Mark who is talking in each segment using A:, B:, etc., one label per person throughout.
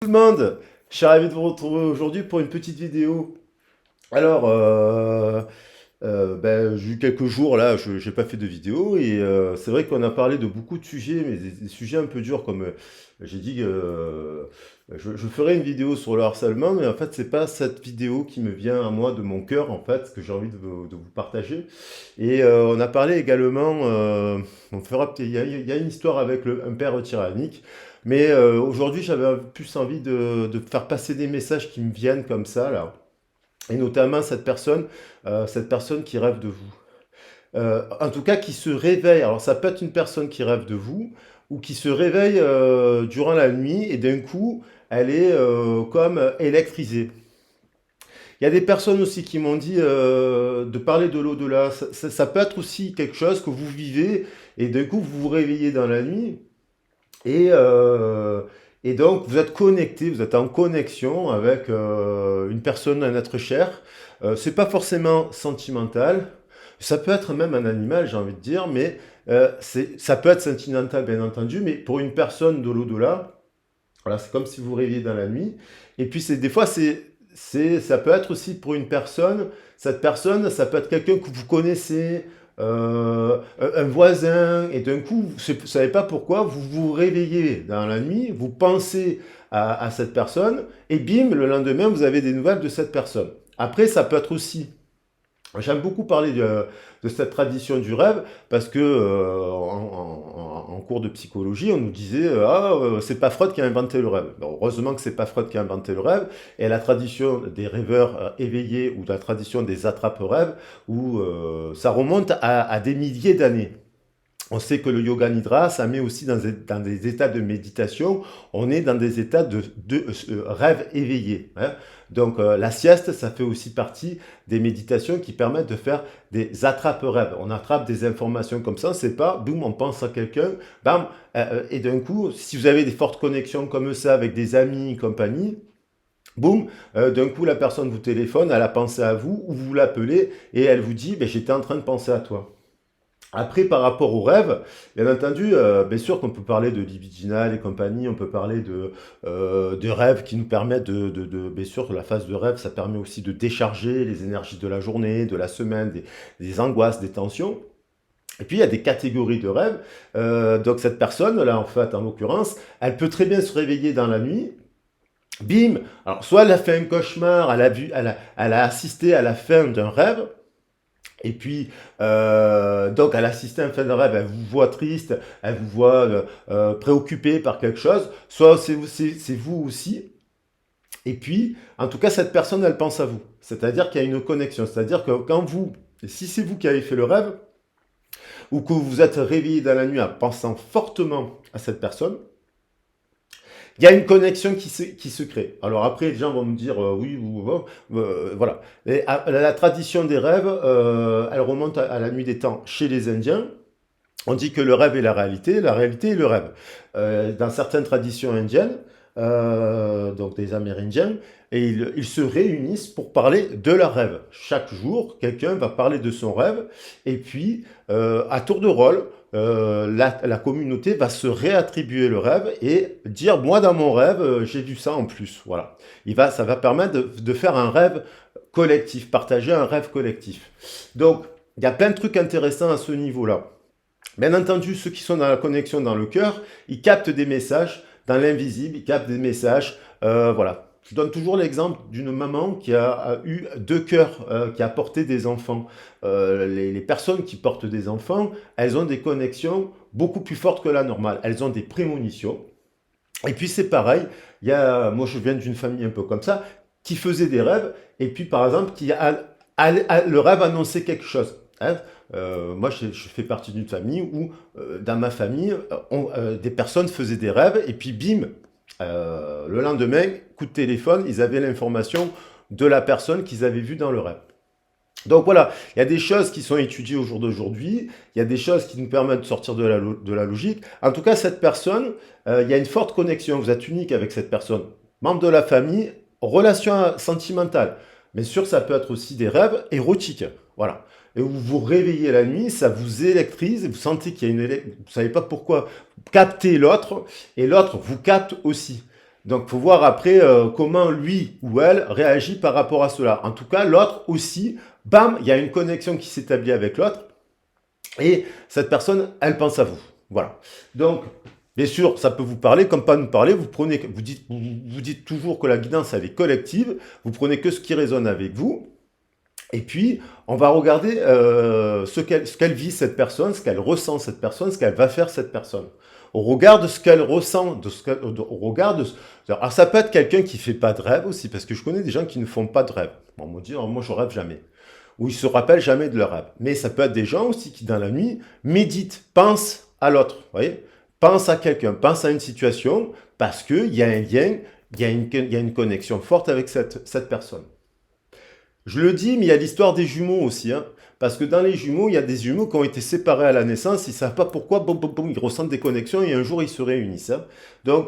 A: Tout le monde, je suis ravi de vous retrouver aujourd'hui pour une petite vidéo. Alors, j'ai eu quelques jours là, je n'ai pas fait de vidéo et c'est vrai qu'on a parlé de beaucoup de sujets, mais des sujets un peu durs comme j'ai dit que je ferai une vidéo sur le harcèlement, mais en fait c'est pas cette vidéo qui me vient à moi de mon cœur en fait, que j'ai envie de vous partager. Et on a parlé également, il y a une histoire avec un père tyrannique, mais aujourd'hui j'avais plus envie de faire passer des messages qui me viennent comme ça là, et notamment cette personne qui rêve de vous. En tout cas, qui se réveille. Alors, ça peut être une personne qui rêve de vous ou qui se réveille durant la nuit et d'un coup, elle est comme électrisée. Il y a des personnes aussi qui m'ont dit de parler de l'au-delà. Ça peut être aussi quelque chose que vous vivez et d'un coup, vous vous réveillez dans la nuit et, euh, et donc, vous êtes connecté, vous êtes en connexion avec une personne, un être cher. C'est pas forcément sentimental. Ça peut être même un animal, j'ai envie de dire, mais ça peut être sentimental, bien entendu, mais pour une personne de l'au-delà, voilà, c'est comme si vous rêviez dans la nuit. Et puis, des fois, ça peut être aussi pour une personne, cette personne, ça peut être quelqu'un que vous connaissez, un voisin, et d'un coup, vous ne savez pas pourquoi, vous vous réveillez dans la nuit, vous pensez à cette personne, et bim, le lendemain, vous avez des nouvelles de cette personne. Après, ça peut être aussi j'aime beaucoup parler de cette tradition du rêve parce que en cours de psychologie, on nous disait c'est pas Freud qui a inventé le rêve. Bon, heureusement que c'est pas Freud qui a inventé le rêve et la tradition des rêveurs éveillés ou la tradition des attrape-rêves où ça remonte à des milliers d'années. On sait que le yoga nidra, ça met aussi dans des états de méditation. On est dans des états de rêve éveillé, hein. Donc la sieste, ça fait aussi partie des méditations qui permettent de faire des attrape-rêves. On attrape des informations comme ça, c'est pas, boum, on pense à quelqu'un, bam, et d'un coup, si vous avez des fortes connexions comme ça avec des amis, compagnie, boum, d'un coup la personne vous téléphone, elle a pensé à vous, ou vous l'appelez, et elle vous dit, ben, j'étais en train de penser à toi. Après, par rapport au rêve, bien entendu, bien sûr qu'on peut parler de libidinal et compagnie, on peut parler de rêves qui nous permettent bien sûr, la phase de rêve, ça permet aussi de décharger les énergies de la journée, de la semaine, des angoisses, des tensions. Et puis, il y a des catégories de rêves. Donc, cette personne, là, en fait, en l'occurrence, elle peut très bien se réveiller dans la nuit. Bim! Alors, soit elle a fait un cauchemar, elle a assisté à la fin d'un rêve, et puis, donc, elle assiste à un fait de rêve, elle vous voit triste, elle vous voit préoccupé par quelque chose, soit c'est vous aussi. Et puis, en tout cas, cette personne, elle pense à vous. C'est-à-dire qu'il y a une connexion. C'est-à-dire que quand vous, si c'est vous qui avez fait le rêve, ou que vous vous êtes réveillé dans la nuit en pensant fortement à cette personne, il y a une connexion qui se crée. Alors après, les gens vont me dire oui, voilà. Et, la tradition des rêves, elle remonte à la nuit des temps chez les Indiens. On dit que le rêve est la réalité est le rêve. Dans certaines traditions indiennes, donc des Amérindiens, et ils se réunissent pour parler de leur rêve. Chaque jour, quelqu'un va parler de son rêve, et puis, à tour de rôle, la communauté va se réattribuer le rêve et dire, moi dans mon rêve, j'ai vu ça en plus. Voilà. Ça va permettre de faire un rêve collectif, partager un rêve collectif. Donc, il y a plein de trucs intéressants à ce niveau-là. Bien entendu, ceux qui sont dans la connexion dans le cœur, ils captent des messages dans l'invisible, ils captent des messages. Voilà. Je donne toujours l'exemple d'une maman qui a eu deux cœurs, qui a porté des enfants. Les personnes qui portent des enfants, elles ont des connexions beaucoup plus fortes que la normale. Elles ont des prémonitions. Et puis c'est pareil, moi je viens d'une famille un peu comme ça, qui faisait des rêves, et puis par exemple, le rêve annonçait quelque chose, hein. Moi je fais partie d'une famille où, dans ma famille, des personnes faisaient des rêves, et puis bim, le lendemain, coup de téléphone, ils avaient l'information de la personne qu'ils avaient vue dans le rêve. Donc voilà, il y a des choses qui sont étudiées au jour d'aujourd'hui, il y a des choses qui nous permettent de sortir de la logique. En tout cas, cette personne, il y a une forte connexion, vous êtes unique avec cette personne. Membre de la famille, relation sentimentale. Bien sûr, ça peut être aussi des rêves érotiques. Voilà. Et vous vous réveillez la nuit, ça vous électrise, vous sentez qu'il y a vous savez pas pourquoi, vous captez l'autre, et l'autre vous capte aussi. Donc, faut voir après comment lui ou elle réagit par rapport à cela. En tout cas, l'autre aussi, bam, il y a une connexion qui s'établit avec l'autre et cette personne, elle pense à vous. Voilà. Donc, bien sûr, ça peut vous parler, comme pas nous parler. Vous dites toujours que la guidance, elle est collective. Vous prenez que ce qui résonne avec vous. Et puis, on va regarder ce qu'elle vit cette personne, ce qu'elle ressent cette personne, ce qu'elle va faire cette personne. On regarde ce qu'elle ressent, on regarde. Alors, ça peut être quelqu'un qui fait pas de rêve aussi, parce que je connais des gens qui ne font pas de rêve. On me dit, oh, moi, je rêve jamais. Ou ils se rappellent jamais de leur rêve. Mais ça peut être des gens aussi qui, dans la nuit, méditent, pensent à l'autre. Vous voyez, pense à quelqu'un, pense à une situation, parce qu'il y a un lien, il y a une connexion forte avec cette personne. Je le dis, mais il y a l'histoire des jumeaux aussi, hein. Parce que dans les jumeaux, il y a des jumeaux qui ont été séparés à la naissance, ils ne savent pas pourquoi, bon, bon, bon, ils ressentent des connexions et un jour ils se réunissent, hein. Donc,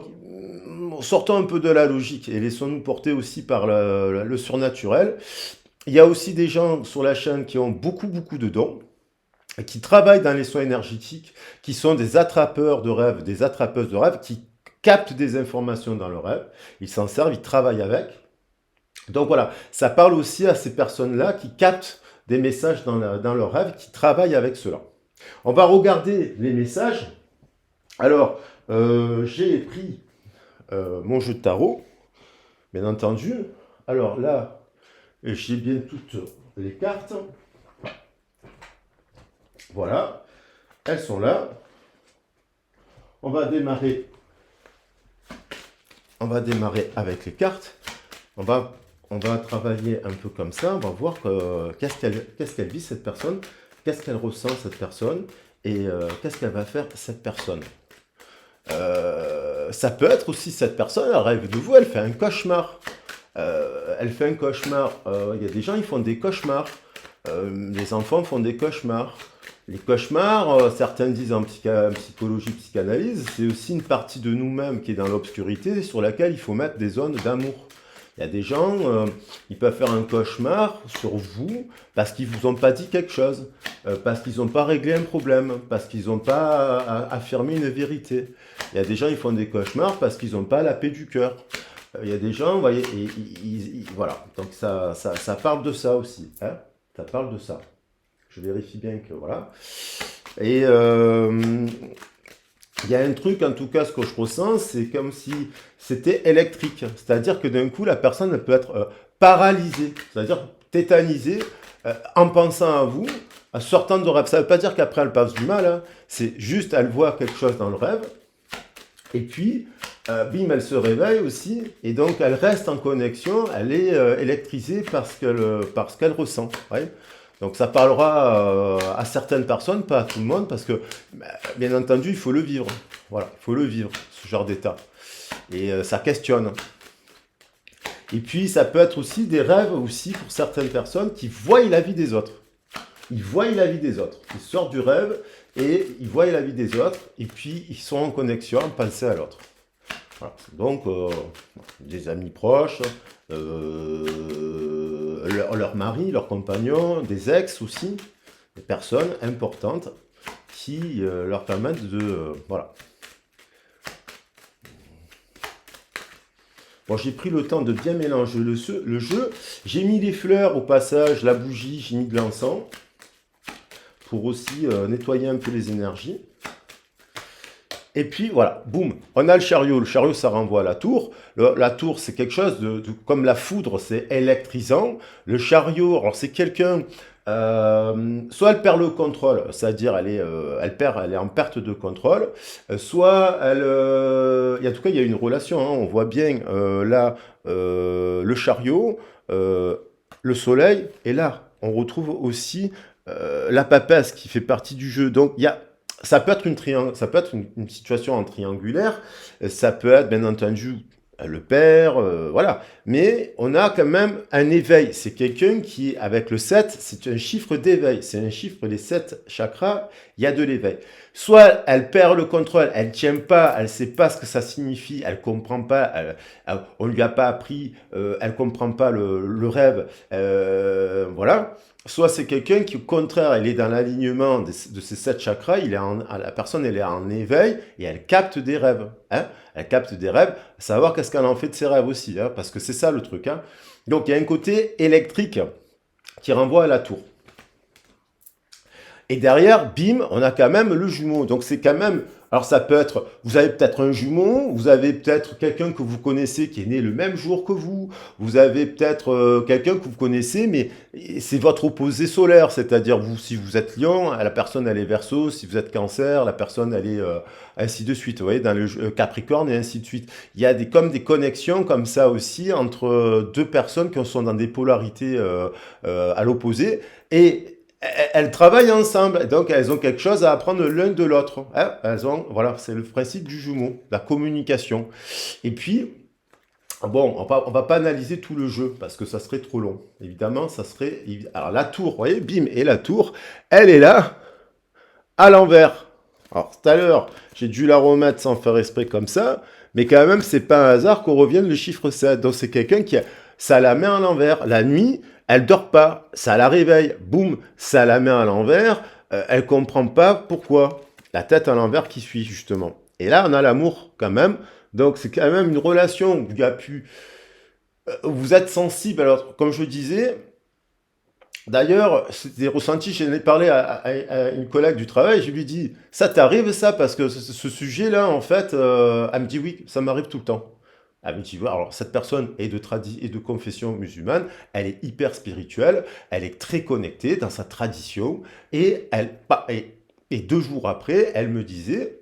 A: sortons un peu de la logique et laissons-nous porter aussi par le surnaturel. Il y a aussi des gens sur la chaîne qui ont beaucoup, beaucoup de dons, qui travaillent dans les soins énergétiques, qui sont des attrapeurs de rêves, des attrapeuses de rêves, qui captent des informations dans le rêve, ils s'en servent, ils travaillent avec. Donc voilà, ça parle aussi à ces personnes-là qui captent des messages dans leur rêve, qui travaillent avec cela. On va regarder les messages. Alors, j'ai pris mon jeu de tarot, bien entendu. Alors là, j'ai bien toutes les cartes. Voilà, elles sont là. On va démarrer avec les cartes. On va travailler un peu comme ça, on va voir qu'est-ce qu'elle vit cette personne, qu'est-ce qu'elle ressent cette personne, et qu'est-ce qu'elle va faire cette personne. Ça peut être aussi cette personne, elle rêve de vous, elle fait un cauchemar. Elle fait un cauchemar. Il y a des gens, ils font des cauchemars. Les enfants font des cauchemars. Les cauchemars, certains disent en psychologie, psychanalyse, c'est aussi une partie de nous-mêmes qui est dans l'obscurité sur laquelle il faut mettre des zones d'amour. Il y a des gens, ils peuvent faire un cauchemar sur vous parce qu'ils ne vous ont pas dit quelque chose, parce qu'ils n'ont pas réglé un problème, parce qu'ils n'ont pas affirmé une vérité. Il y a des gens, ils font des cauchemars parce qu'ils n'ont pas la paix du cœur. Il y a des gens, vous voyez, voilà. Donc ça parle de ça aussi. Hein, ça parle de ça. Je vérifie bien que voilà. Et il y a un truc, en tout cas, ce que je ressens, c'est comme si c'était électrique. C'est-à-dire que d'un coup, la personne elle peut être paralysée, c'est-à-dire tétanisée, en pensant à vous, en sortant de rêve. Ça ne veut pas dire qu'après, elle passe du mal, hein. C'est juste, elle voit quelque chose dans le rêve, et puis, bim, elle se réveille aussi, et donc elle reste en connexion, elle est électrisée par ce qu'elle ressent. Ouais. Donc ça parlera à certaines personnes, pas à tout le monde, parce que, bien entendu, il faut le vivre. Voilà, il faut le vivre, ce genre d'état. Et ça questionne. Et puis, ça peut être aussi des rêves aussi pour certaines personnes qui voient la vie des autres. Ils voient la vie des autres. Ils sortent du rêve et ils voient la vie des autres, et puis ils sont en connexion, en pensée à l'autre. Voilà. Donc, des amis proches, leur mari, leur compagnon, des ex aussi, des personnes importantes qui leur permettent de... voilà. Bon, j'ai pris le temps de bien mélanger le jeu. J'ai mis les fleurs au passage, la bougie, j'ai mis de l'encens pour aussi nettoyer un peu les énergies. Et puis voilà, boum, on a le chariot. Le chariot, ça renvoie à la tour. La tour, c'est quelque chose comme la foudre, c'est électrisant. Le chariot, alors c'est quelqu'un, soit elle perd le contrôle, c'est-à-dire elle est en perte de contrôle, soit en tout cas, il y a une relation, hein, on voit bien là le chariot, le soleil, et là, on retrouve aussi la papesse qui fait partie du jeu. Donc, ça peut être une situation en triangulaire, ça peut être bien entendu le père, voilà. Mais on a quand même un éveil. C'est quelqu'un qui, avec le 7, c'est un chiffre d'éveil. C'est un chiffre des 7 chakras il y a de l'éveil. Soit elle perd le contrôle, elle tient pas, elle sait pas ce que ça signifie, elle comprend pas, on lui a pas appris, elle comprend pas le rêve, voilà. Soit c'est quelqu'un qui, au contraire, elle est dans l'alignement de ces 7 chakras, la personne, elle est en éveil et elle capte des rêves. Hein, elle capte des rêves, savoir qu'est-ce qu'elle en fait de ses rêves aussi, hein, parce que c'est ça le truc. Hein. Donc il y a un côté électrique qui renvoie à la tour. Et derrière, bim, on a quand même le jumeau. Donc c'est quand même, alors ça peut être, vous avez peut-être un jumeau, vous avez peut-être quelqu'un que vous connaissez qui est né le même jour que vous avez peut-être quelqu'un que vous connaissez, mais c'est votre opposé solaire, c'est-à-dire vous, si vous êtes Lion, la personne elle est Verseau, si vous êtes Cancer, la personne elle est ainsi de suite, vous voyez, dans le Capricorne et ainsi de suite. Il y a comme des connexions comme ça aussi entre deux personnes qui sont dans des polarités à l'opposé, et elles travaillent ensemble, donc elles ont quelque chose à apprendre l'un de l'autre. Hein, voilà, c'est le principe du jumeau, la communication. Et puis, bon, on va pas analyser tout le jeu parce que ça serait trop long. Évidemment, ça serait. Alors la tour, vous voyez, bim, et la tour, elle est là, à l'envers. Alors tout à l'heure, j'ai dû la remettre sans faire exprès comme ça, mais quand même, c'est pas un hasard qu'on revienne le chiffre 7. Donc c'est quelqu'un qui ça la met à l'envers. La nuit, elle dort pas, ça la réveille, boum, ça la met à l'envers, elle comprend pas pourquoi. La tête à l'envers qui suit justement. Et là, on a l'amour quand même. Donc c'est quand même une relation où il y a pu, vous êtes sensible. Alors comme je disais, d'ailleurs, c'est des ressentis, j'en ai parlé à une collègue du travail, je lui ai dit, ça t'arrive ça? Parce que ce sujet-là, en fait, elle me dit oui, ça m'arrive tout le temps. Elle me dit, voilà, alors cette personne est de confession musulmane, elle est hyper spirituelle, elle est très connectée dans sa tradition, et, et 2 jours après, elle me disait,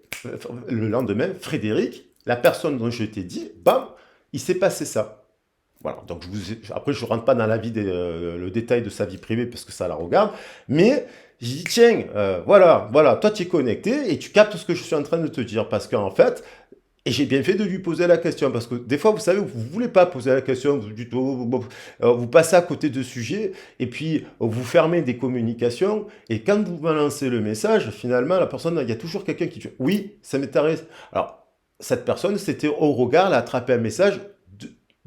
A: le lendemain, Frédéric, la personne dont je t'ai dit, bam, il s'est passé ça. Voilà, donc après je ne rentre pas dans le détail de sa vie privée parce que ça la regarde, mais je dis tiens, voilà, toi tu es connecté et tu captes ce que je suis en train de te dire parce qu'en fait, et j'ai bien fait de lui poser la question parce que des fois vous savez, vous ne voulez pas poser la question, vous dites, vous passez à côté de sujets et puis vous fermez des communications et quand vous balancez le message, finalement la personne, il y a toujours quelqu'un qui dit oui, ça m'est arrivé. Alors cette personne, c'était au regard, elle a attrapé un message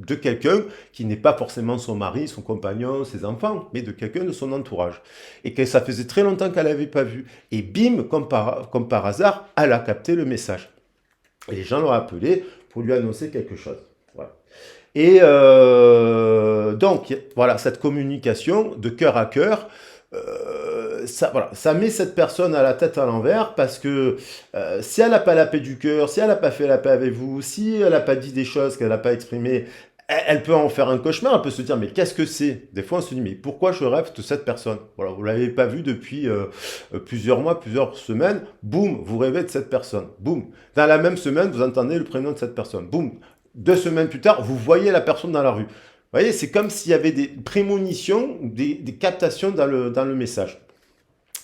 A: de quelqu'un qui n'est pas forcément son mari, son compagnon, ses enfants, mais de quelqu'un de son entourage. Et que ça faisait très longtemps qu'elle n'avait pas vu. Et bim, comme par hasard, elle a capté le message. Et les gens l'ont appelé pour lui annoncer quelque chose. Voilà. Et donc, voilà, cette communication de cœur à cœur, ça met cette personne à la tête à l'envers parce que si elle n'a pas la paix du cœur, si elle n'a pas fait la paix avec vous, si elle n'a pas dit des choses qu'elle n'a pas exprimées, elle peut en faire un cauchemar, elle peut se dire mais qu'est-ce que c'est? Des fois on se dit mais pourquoi je rêve de cette personne? Voilà, vous ne l'avez pas vu depuis plusieurs mois, plusieurs semaines, boum, vous rêvez de cette personne, boum. Dans la même semaine, vous entendez le prénom de cette personne, boum. 2 semaines plus tard, vous voyez la personne dans la rue. Vous voyez, c'est comme s'il y avait des prémonitions, des captations dans le message.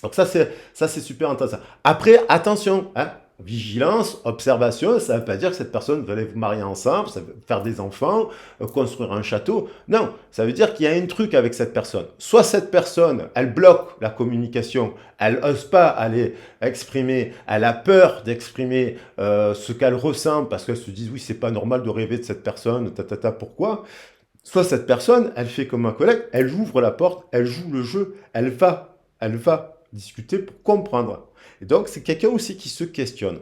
A: Donc ça, c'est super intéressant. Après, attention, hein, vigilance, observation, ça ne veut pas dire que cette personne veut aller vous marier ensemble, ça veut faire des enfants, construire un château. Non, ça veut dire qu'il y a un truc avec cette personne. Soit cette personne, elle bloque la communication, elle n'ose pas aller exprimer, elle a peur d'exprimer ce qu'elle ressent parce qu'elle se dit oui, c'est pas normal de rêver de cette personne, pourquoi? Soit cette personne, elle fait comme un collègue, elle ouvre la porte, elle joue le jeu, elle va discuter pour comprendre. Et donc, c'est quelqu'un aussi qui se questionne.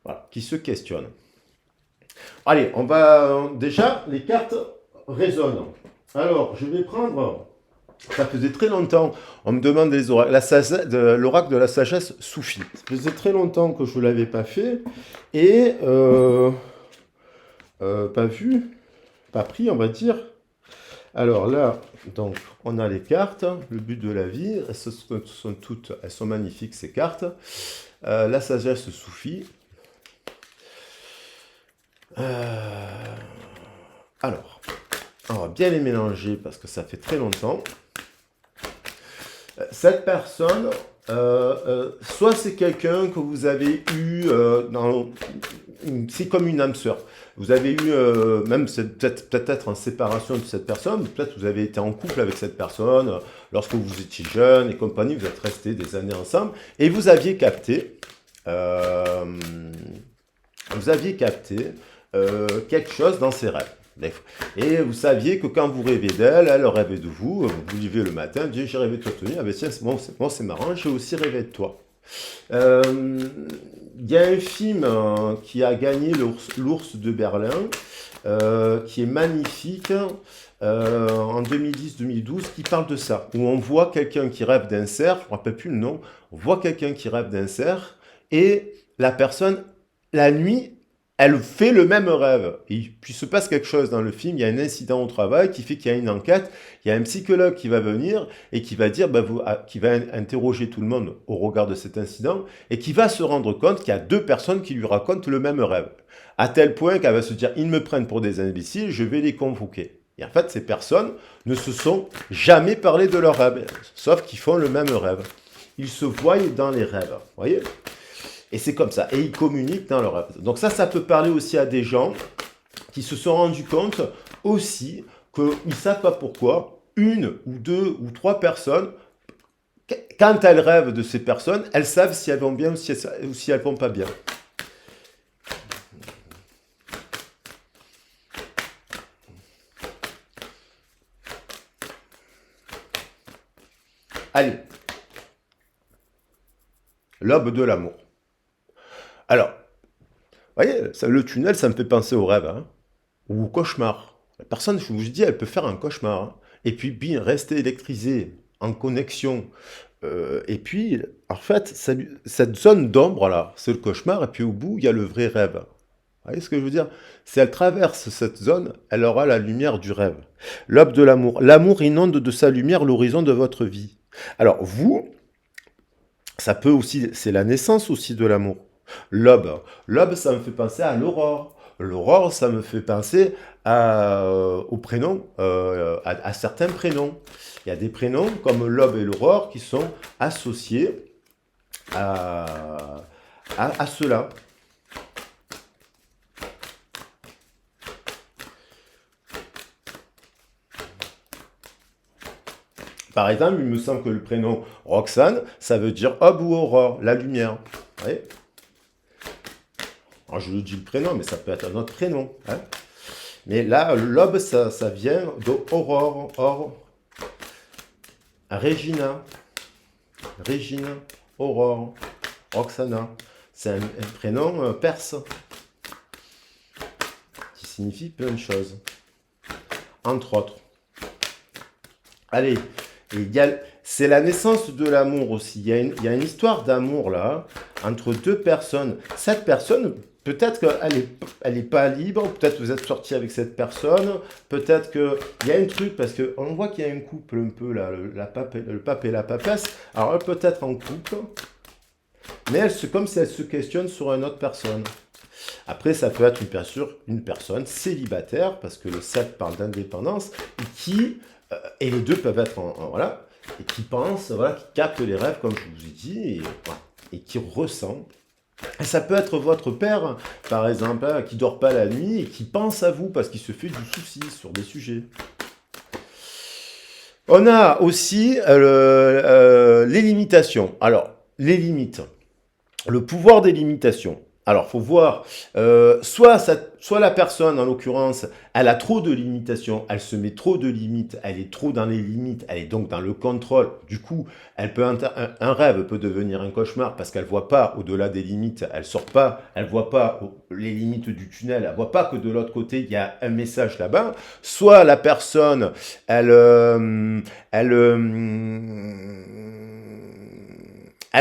A: Voilà, qui se questionne. Allez, on va... Déjà, les cartes résonnent. Alors, je vais prendre... Ça faisait très longtemps, on me demande les oracles, l'oracle de la sagesse soufie. Ça faisait très longtemps que je ne l'avais pas fait. Et... pas vu, pas pris, on va dire. Alors là, donc, on a les cartes, le but de la vie, elles sont magnifiques ces cartes. La sagesse soufie. Alors, on va bien les mélanger parce que ça fait très longtemps. Cette personne, soit c'est quelqu'un que vous avez eu c'est comme une âme sœur. vous avez eu, même peut-être en séparation de cette personne, peut-être vous avez été en couple avec cette personne lorsque vous étiez jeune et compagnie, vous êtes restés des années ensemble, et euh, vous aviez capté quelque chose dans ses rêves. Et vous saviez que quand vous rêvez d'elle, elle rêvait de vous, vous vous levez le matin, vous dites j'ai rêvé de toi, Tony, ah ben tiens, c'est marrant, j'ai aussi rêvé de toi. Euh, Il y a un film qui a gagné l'Ours de Berlin, qui est magnifique, en 2010-2012, qui parle de ça, où on voit quelqu'un qui rêve d'un cerf, je ne me rappelle plus le nom, on voit quelqu'un qui rêve d'un cerf, et la personne, la nuit, elle fait le même rêve. Et puis il se passe quelque chose dans le film, il y a un incident au travail qui fait qu'il y a une enquête, il y a un psychologue qui va venir et qui va dire, qui va interroger tout le monde au regard de cet incident et qui va se rendre compte qu'il y a deux personnes qui lui racontent le même rêve. À tel point qu'elle va se dire, ils me prennent pour des imbéciles, je vais les convoquer. Et en fait, ces personnes ne se sont jamais parlé de leur rêve, sauf qu'ils font le même rêve. Ils se voient dans les rêves, vous voyez? Et c'est comme ça. Et ils communiquent dans leur rêve. Donc ça peut parler aussi à des gens qui se sont rendus compte aussi qu'ils ne savent pas pourquoi une ou deux ou trois personnes, quand elles rêvent de ces personnes, elles savent si elles vont bien ou si elles ne vont pas bien. Allez, l'aube de l'amour. Alors, vous voyez, le tunnel, ça me fait penser au rêve, hein, ou au cauchemar. La personne, je vous dis, elle peut faire un cauchemar, hein, et puis bien rester électrisée, en connexion. Et puis, en fait, cette zone d'ombre là, c'est le cauchemar, et puis au bout, il y a le vrai rêve. Vous voyez ce que je veux dire? Si elle traverse cette zone, elle aura la lumière du rêve. L'aube de l'amour. L'amour inonde de sa lumière l'horizon de votre vie. Alors, vous, ça peut aussi, c'est la naissance aussi de l'amour. L'aube. L'aube, ça me fait penser à l'aurore. L'aurore, ça me fait penser aux prénoms, à certains prénoms. Il y a des prénoms comme l'aube et l'aurore qui sont associés à, à cela. Par exemple, il me semble que le prénom Roxane, ça veut dire aube ou aurore, la lumière. Vous voyez? Alors, je le dis le prénom, mais ça peut être un autre prénom, hein. Mais là, l'aube, ça vient d'Aurore, Regina, Aurore, Roxana. C'est un prénom perse qui signifie plein de choses, entre autres. Allez, c'est la naissance de l'amour aussi. Il y a une histoire d'amour là, entre deux personnes. Cette personne, peut-être qu'elle est pas libre, peut-être que vous êtes sorti avec cette personne, peut-être qu'il y a un truc, parce qu'on voit qu'il y a un couple un peu là, le pape et la papesse. Alors elle peut être en couple, mais c'est comme si elle se questionne sur une autre personne. Après, ça peut être bien sûr une personne célibataire, parce que le 7 parle d'indépendance, et les deux peuvent être voilà, et qui pensent, voilà, qui captent les rêves, comme je vous ai dit, voilà, et qui ressent. Et ça peut être votre père, par exemple, hein, qui dort pas la nuit et qui pense à vous parce qu'il se fait du souci sur des sujets. On a aussi les limitations. Alors, les limites. Le pouvoir des limitations. Alors, faut voir, soit la personne, en l'occurrence, elle a trop de limitations, elle se met trop de limites, elle est trop dans les limites, elle est donc dans le contrôle. Du coup, un rêve peut devenir un cauchemar parce qu'elle voit pas au-delà des limites, elle sort pas, elle voit pas les limites du tunnel, elle voit pas que de l'autre côté, il y a un message là-bas. Soit la personne, elle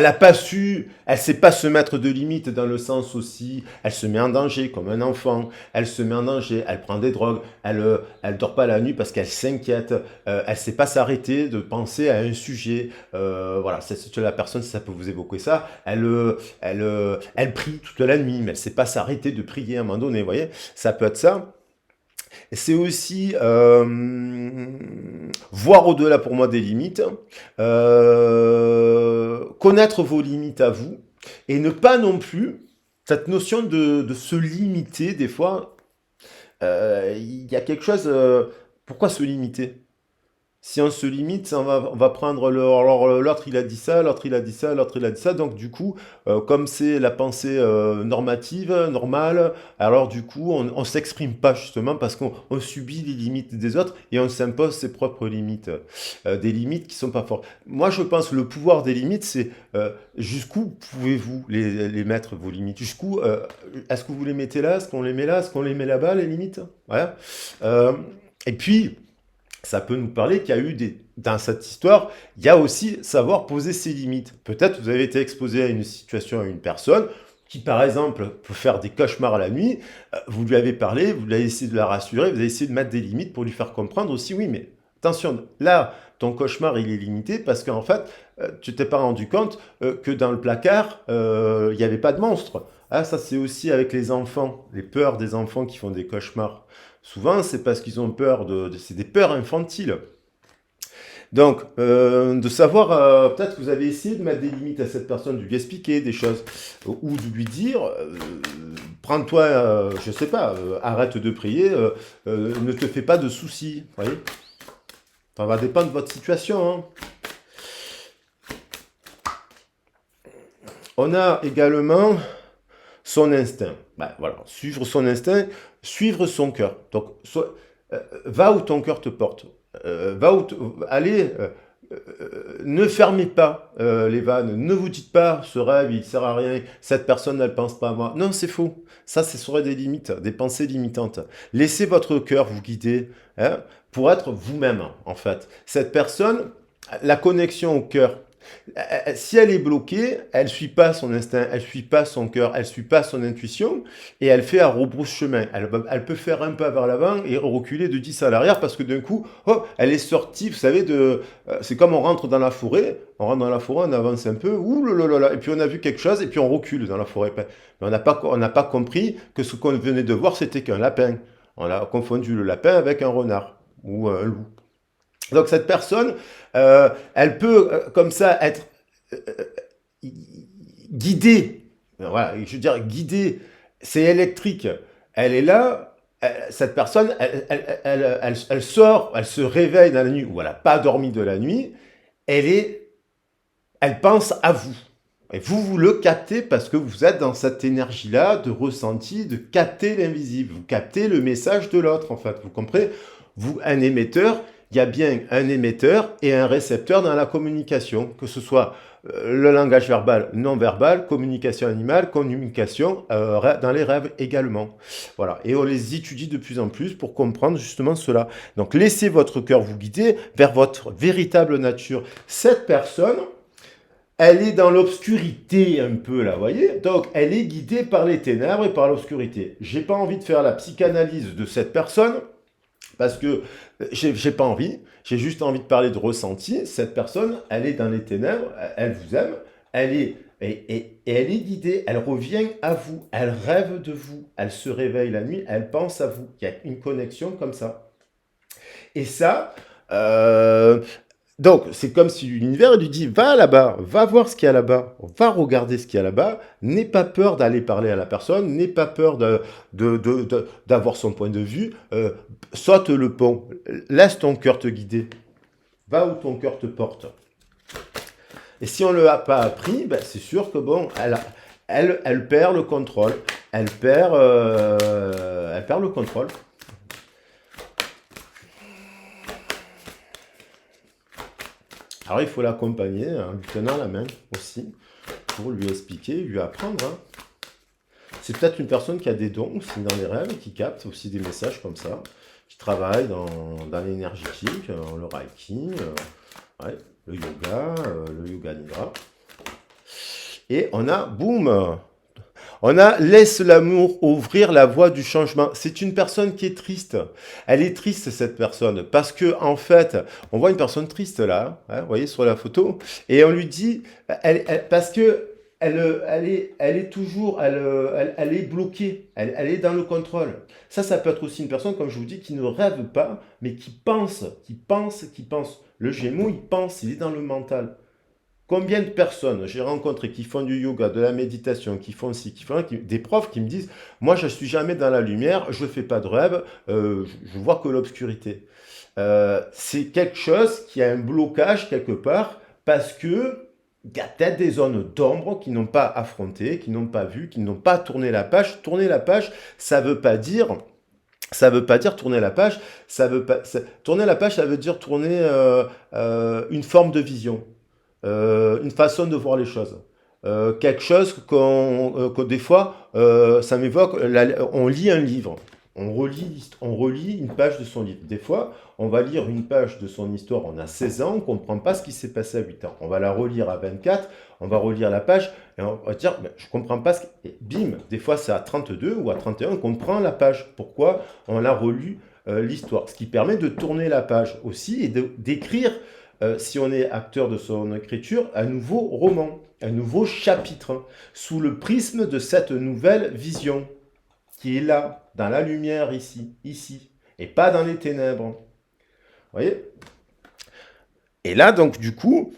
A: n'a pas su, elle sait pas se mettre de limites dans le sens aussi, elle se met en danger comme un enfant, elle se met en danger, elle prend des drogues, elle dort pas la nuit parce qu'elle s'inquiète, elle sait pas s'arrêter de penser à un sujet, voilà, c'est la personne, si ça peut vous évoquer ça, elle prie toute la nuit, mais elle sait pas s'arrêter de prier à un moment donné, vous voyez, ça peut être ça. C'est aussi voir au-delà pour moi des limites, connaître vos limites à vous, et ne pas non plus, cette notion de se limiter des fois, Il y a quelque chose... pourquoi se limiter? Si on se limite, on va prendre alors l'autre il a dit ça, l'autre il a dit ça, l'autre il a dit ça. Donc du coup, comme c'est la pensée normative, normale, alors du coup, on s'exprime pas justement parce qu'on subit les limites des autres et on s'impose ses propres limites, des limites qui sont pas fortes. Moi, je pense que le pouvoir des limites, c'est jusqu'où pouvez-vous les mettre vos limites? Jusqu'où est-ce que vous les mettez là? Est-ce qu'on les met là? Est-ce qu'on les met là-bas les limites? Voilà. Euh, et puis ça peut nous parler qu'il y a eu dans cette histoire, il y a aussi savoir poser ses limites. Peut-être vous avez été exposé à une situation, à une personne qui, par exemple, peut faire des cauchemars la nuit. Vous lui avez parlé, vous avez essayé de la rassurer, vous avez essayé de mettre des limites pour lui faire comprendre aussi, oui, mais attention, là, ton cauchemar, il est limité parce qu'en fait, tu t'es pas rendu compte que dans le placard, il n'y avait pas de monstre. Ah, ça, c'est aussi avec les enfants, les peurs des enfants qui font des cauchemars. Souvent, c'est parce qu'ils ont peur c'est des peurs infantiles. Donc, de savoir, peut-être que vous avez essayé de mettre des limites à cette personne, de lui expliquer des choses, ou de lui dire, prends-toi, je sais pas, arrête de prier, ne te fais pas de soucis, vous voyez. Ça va dépendre de votre situation, hein. On a également son instinct. Ben, voilà, suivre son instinct, suivre son cœur. Donc, va où ton cœur te porte. Va où allez, ne fermez pas les vannes. Ne vous dites pas, ce rêve, il sert à rien. Cette personne, elle pense pas à moi. Non, c'est faux. Ça, ce serait des limites, des pensées limitantes. Laissez votre cœur vous guider, hein, pour être vous-même, en fait. Cette personne, la connexion au cœur, si elle est bloquée, elle suit pas son instinct, elle suit pas son cœur, elle suit pas son intuition, et elle fait un rebrousse-chemin. Elle peut faire un pas vers l'avant et reculer de 10 à l'arrière parce que d'un coup, oh, elle est sortie, vous savez, c'est comme on rentre dans la forêt, on avance un peu, ouh là là là, et puis on a vu quelque chose, et puis on recule dans la forêt. Mais on n'a pas compris que ce qu'on venait de voir, c'était qu'un lapin. On a confondu le lapin avec un renard ou un loup. Donc cette personne, elle peut comme ça être guidée. Voilà, je veux dire guidée. C'est électrique. Elle est là. Cette personne, elle sort, elle se réveille dans la nuit où elle n'a pas dormi de la nuit. Elle pense à vous. Et vous le captez parce que vous êtes dans cette énergie-là de ressenti, de capter l'invisible. Vous captez le message de l'autre, en fait. Vous comprenez? Vous, un émetteur, il y a bien un émetteur et un récepteur dans la communication, que ce soit le langage verbal, non verbal, communication animale, communication dans les rêves également. Voilà. Et on les étudie de plus en plus pour comprendre justement cela. Donc laissez votre cœur vous guider vers votre véritable nature. Cette personne, elle est dans l'obscurité un peu là, vous voyez? Donc, elle est guidée par les ténèbres et par l'obscurité. J'ai pas envie de faire la psychanalyse de cette personne parce que j'ai pas envie. J'ai juste envie de parler de ressenti. Cette personne, elle est dans les ténèbres, elle vous aime, et elle est guidée, elle revient à vous, elle rêve de vous, elle se réveille la nuit, elle pense à vous. Il y a une connexion comme ça. Et ça, donc, c'est comme si l'univers lui dit, va là-bas, va voir ce qu'il y a là-bas, va regarder ce qu'il y a là-bas, n'aie pas peur d'aller parler à la personne, n'aie pas peur d'avoir son point de vue, saute le pont, laisse ton cœur te guider, va où ton cœur te porte. Et si on ne l'a pas appris, ben, c'est sûr que bon, elle perd le contrôle, elle perd le contrôle. Alors il faut l'accompagner en lui tenant la main aussi pour lui expliquer, lui apprendre. Hein. C'est peut-être une personne qui a des dons aussi dans les rêves, qui capte aussi des messages comme ça, qui travaille dans l'énergétique, le reiki, ouais, le yoga nidra. Et on a, boum, on a laisse l'amour ouvrir la voie du changement. C'est une personne qui est triste. Elle est triste, cette personne, parce que en fait, on voit une personne triste là, hein, vous voyez sur la photo, et on lui dit, parce que elle est toujours, elle est bloquée, elle est dans le contrôle. Ça peut être aussi une personne, comme je vous dis, qui ne rêve pas, mais qui pense. Le Gémeaux, il pense, il est dans le mental. Combien de personnes j'ai rencontrées qui font du yoga, de la méditation, qui font ci, qui font là, des profs qui me disent, moi je suis jamais dans la lumière, je fais pas de rêve, je vois que l'obscurité. C'est quelque chose qui a un blocage quelque part parce que il y a peut-être des zones d'ombre qui n'ont pas affronté, qui n'ont pas vu, qui n'ont pas tourné la page. Tourner la page, ça veut pas dire tourner la page, tourner la page, ça veut dire tourner une forme de vision, une façon de voir les choses. Quelque chose que des fois, ça m'évoque, on lit un livre, on relit une page de son livre. Des fois, on va lire une page de son histoire, on a 16 ans, on ne comprend pas ce qui s'est passé à 8 ans. On va la relire à 24, on va relire la page, et on va dire, mais je ne comprends pas Et bim, des fois c'est à 32 ou à 31, on comprend la page. Pourquoi on a relu l'histoire? Ce qui permet de tourner la page aussi et d'écrire, si on est acteur de son écriture, un nouveau roman, un nouveau chapitre, hein, sous le prisme de cette nouvelle vision qui est là, dans la lumière ici, et pas dans les ténèbres. Vous voyez? Et là, donc, du coup,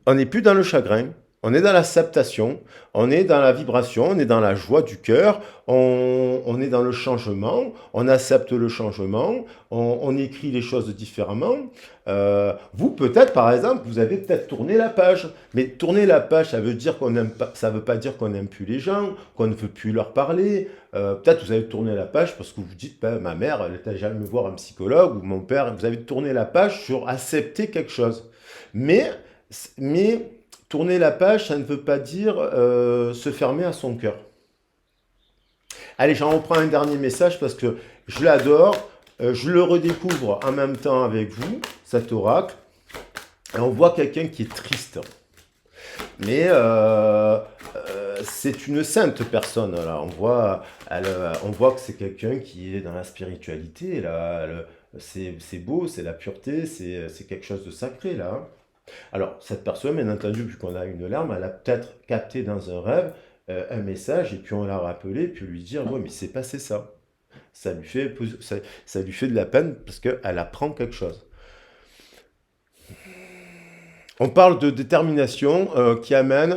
A: on n'est plus dans le chagrin, on est dans l'acceptation, on est dans la vibration, on est dans la joie du cœur, on est dans le changement, on accepte le changement, on écrit les choses différemment. Vous, peut-être, par exemple, vous avez peut-être tourné la page, mais tourner la page, ça veut dire qu'on n'aime pas, ça veut pas dire qu'on n'aime plus les gens, qu'on ne veut plus leur parler. Peut-être vous avez tourné la page parce que vous dites, ben, ma mère, elle n'était jamais voir un psychologue, ou mon père, vous avez tourné la page sur accepter quelque chose. Mais, mais tourner la page, ça ne veut pas dire se fermer à son cœur. Allez, j'en reprends un dernier message parce que je l'adore. Je le redécouvre en même temps avec vous, cet oracle. Et on voit quelqu'un qui est triste. Mais c'est une sainte personne. Là. On voit que c'est quelqu'un qui est dans la spiritualité. Là. C'est beau, c'est la pureté, c'est quelque chose de sacré. Là. Alors, cette personne, bien entendu, vu qu'on a une larme, elle a peut-être capté dans un rêve un message et puis on l'a rappelé, puis lui dire, ouais, mais c'est passé ça. Ça lui fait de la peine parce qu'elle apprend quelque chose. On parle de détermination qui amène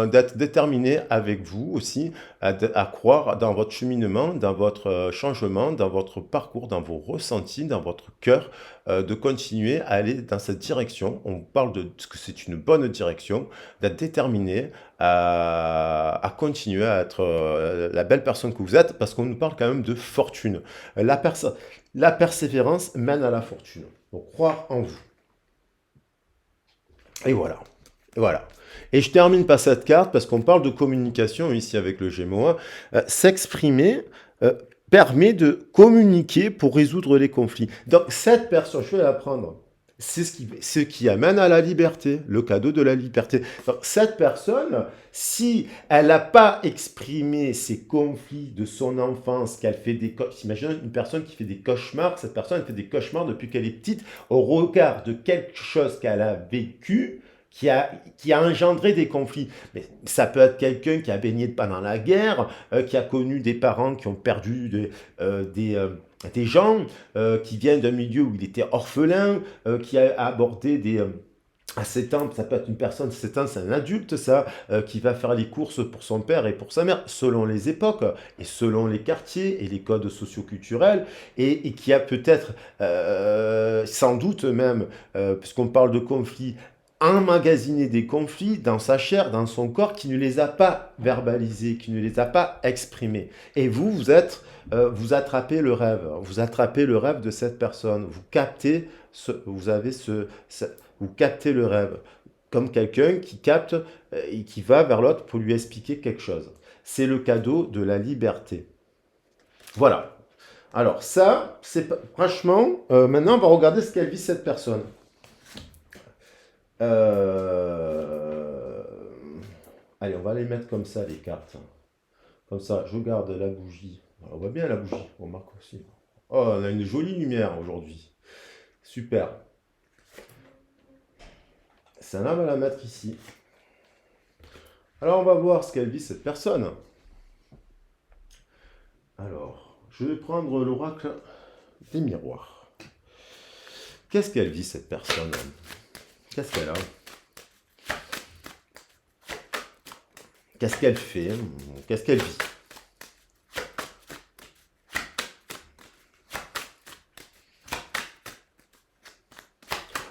A: d'être déterminé avec vous aussi, à croire dans votre cheminement, dans votre changement, dans votre parcours, dans vos ressentis, dans votre cœur, de continuer à aller dans cette direction. On parle de ce que c'est une bonne direction, d'être déterminé à continuer à être la belle personne que vous êtes, parce qu'on nous parle quand même de fortune. La persévérance mène à la fortune. Donc croire en vous. Et voilà. Voilà. Et je termine par cette carte parce qu'on parle de communication ici avec le Gémeaux 1. S'exprimer permet de communiquer pour résoudre les conflits. Donc cette personne, je vais la prendre. C'est ce qui amène à la liberté, le cadeau de la liberté. Donc, cette personne, si elle n'a pas exprimé ses conflits de son enfance, qu'elle fait des imaginez une personne qui fait des cauchemars, cette personne elle fait des cauchemars depuis qu'elle est petite, au regard de quelque chose qu'elle a vécu, qui a engendré des conflits. Mais ça peut être quelqu'un qui a baigné pendant la guerre, qui a connu des parents qui ont perdu des gens, qui viennent d'un milieu où il était orphelin, qui a abordé à 7 ans, ça peut être une personne, 7 ans, c'est un adulte, ça, qui va faire les courses pour son père et pour sa mère, selon les époques, et selon les quartiers et les codes socioculturels, et qui a peut-être, sans doute même, puisqu'on parle de conflits, emmagasiné des conflits dans sa chair, dans son corps, qui ne les a pas verbalisés, qui ne les a pas exprimés. Et vous attrapez le rêve de cette personne. Vous captez, vous captez le rêve comme quelqu'un qui capte et qui va vers l'autre pour lui expliquer quelque chose. C'est le cadeau de la liberté. Voilà. Alors ça, c'est franchement, maintenant on va regarder ce qu'elle vit cette personne. Allez, on va les mettre comme ça, les cartes. Comme ça, je garde la bougie. On voit bien la bougie, on marque aussi. Oh, on a une jolie lumière aujourd'hui. Super. Celle-là, on va la mettre ici. Alors, on va voir ce qu'elle vit, cette personne. Alors, je vais prendre l'oracle des miroirs. Qu'est-ce qu'elle vit, cette personne? Qu'est-ce qu'elle a? Qu'est-ce qu'elle fait? Qu'est-ce qu'elle vit?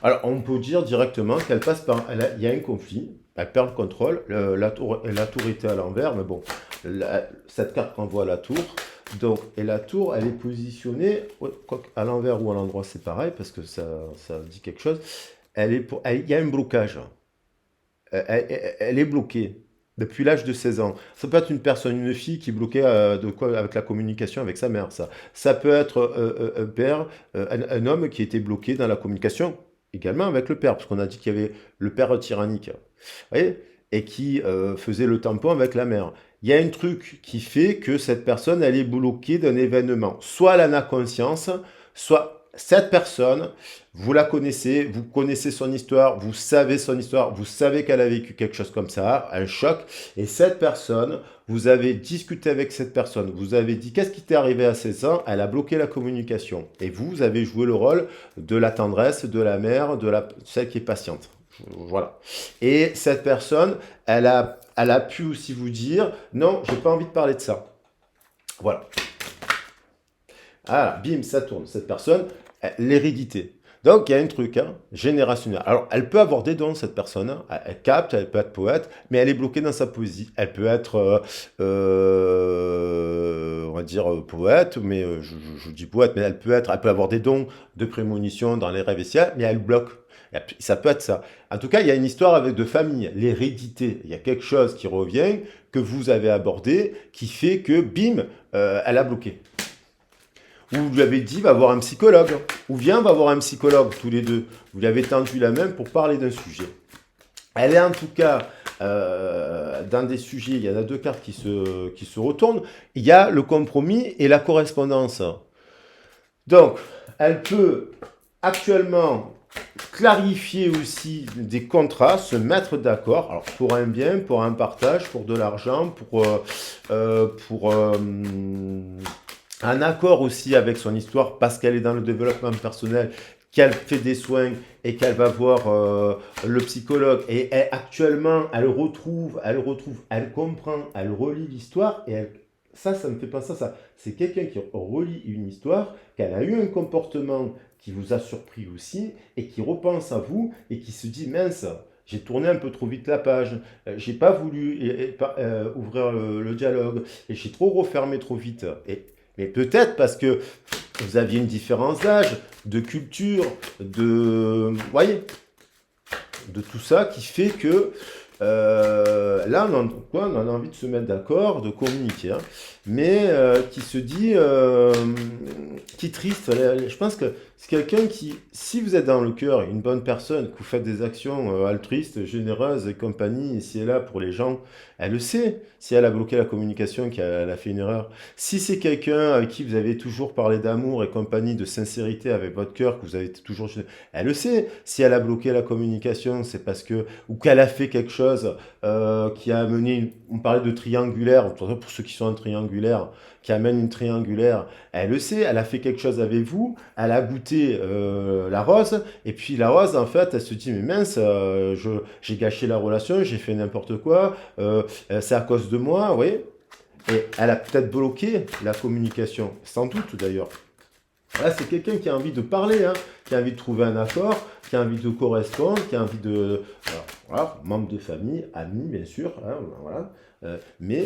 A: Alors, on peut dire directement qu'elle passe par... il y a un conflit, elle perd le contrôle, la tour était à l'envers, mais bon, cette carte renvoie à la tour. Donc, et la tour, elle est positionnée, ouais, à l'envers ou à l'endroit, c'est pareil, parce que ça dit quelque chose. Il y a un blocage. Elle est bloquée depuis l'âge de 16 ans. Ça peut être une personne, une fille qui est bloquée avec la communication avec sa mère. Ça peut être un père, un homme qui était bloqué dans la communication également avec le père, parce qu'on a dit qu'il y avait le père tyrannique, vous voyez, et qui faisait le tampon avec la mère. Il y a un truc qui fait que cette personne, elle est bloquée d'un événement. Soit elle en a conscience, soit cette personne, vous la connaissez, vous connaissez son histoire, vous savez qu'elle a vécu quelque chose comme ça, un choc, et cette personne, vous avez discuté avec cette personne, vous avez dit qu'est-ce qui t'est arrivé à 16 ans, elle a bloqué la communication, et vous avez joué le rôle de la tendresse, de la mère, celle qui est patiente. Voilà. Et cette personne, elle a pu aussi vous dire, non, j'ai pas envie de parler de ça. Voilà. Ah, bim, ça tourne. Cette personne, l'hérédité. Donc, il y a un truc générationnel. Alors, elle peut avoir des dons, cette personne. Elle capte, elle peut être poète, mais elle est bloquée dans sa poésie. Elle peut être, on va dire, poète, mais je dis poète, mais elle peut avoir des dons de prémonition dans les rêves et ciels, mais elle bloque. Ça peut être ça. En tout cas, il y a une histoire avec de famille, l'hérédité. Il y a quelque chose qui revient, que vous avez abordé, qui fait que, bim, elle a bloqué. Ou vous lui avez dit, va voir un psychologue. Ou viens, va voir un psychologue, tous les deux. Vous lui avez tendu la main pour parler d'un sujet. Elle est en tout cas dans des sujets, il y en a deux cartes qui se retournent. Il y a le compromis et la correspondance. Donc, elle peut actuellement clarifier aussi des contrats, se mettre d'accord, alors pour un bien, pour un partage, pour de l'argent, pour un accord aussi avec son histoire parce qu'elle est dans le développement personnel, qu'elle fait des soins et qu'elle va voir le psychologue. Et actuellement, elle comprend, elle relit l'histoire et ça me fait penser à ça. C'est quelqu'un qui relit une histoire, qu'elle a eu un comportement qui vous a surpris aussi et qui repense à vous et qui se dit mince. J'ai tourné un peu trop vite la page, j'ai pas voulu ouvrir le dialogue et j'ai trop refermé trop vite. Mais peut-être parce que vous aviez une différence d'âge, de culture, voyez, de tout ça qui fait que là, on a envie de se mettre d'accord, de communiquer, mais qui se dit, qui est triste. Je pense que c'est quelqu'un qui, si vous êtes dans le cœur, une bonne personne, que vous faites des actions altruistes, généreuses et compagnie, et si elle est là pour les gens, elle le sait. Si elle a bloqué la communication, qu'elle a fait une erreur. Si c'est quelqu'un avec qui vous avez toujours parlé d'amour et compagnie, de sincérité avec votre cœur, que vous avez toujours... Elle le sait. Si elle a bloqué la communication, c'est parce que... ou qu'elle a fait quelque chose qui a amené... on parlait de triangulaire, pour ceux qui sont en triangulaire, qui amène une triangulaire, elle le sait, elle a fait quelque chose avec vous, elle a goûté la rose, et puis la rose, en fait, elle se dit, mais mince, j'ai gâché la relation, j'ai fait n'importe quoi, c'est à cause de moi, vous voyez. Et elle a peut-être bloqué la communication, sans doute d'ailleurs. Là, c'est quelqu'un qui a envie de parler, qui a envie de trouver un accord, qui a envie de correspondre, qui a envie de... Alors, voilà, membre de famille, amis, bien sûr, voilà. Mais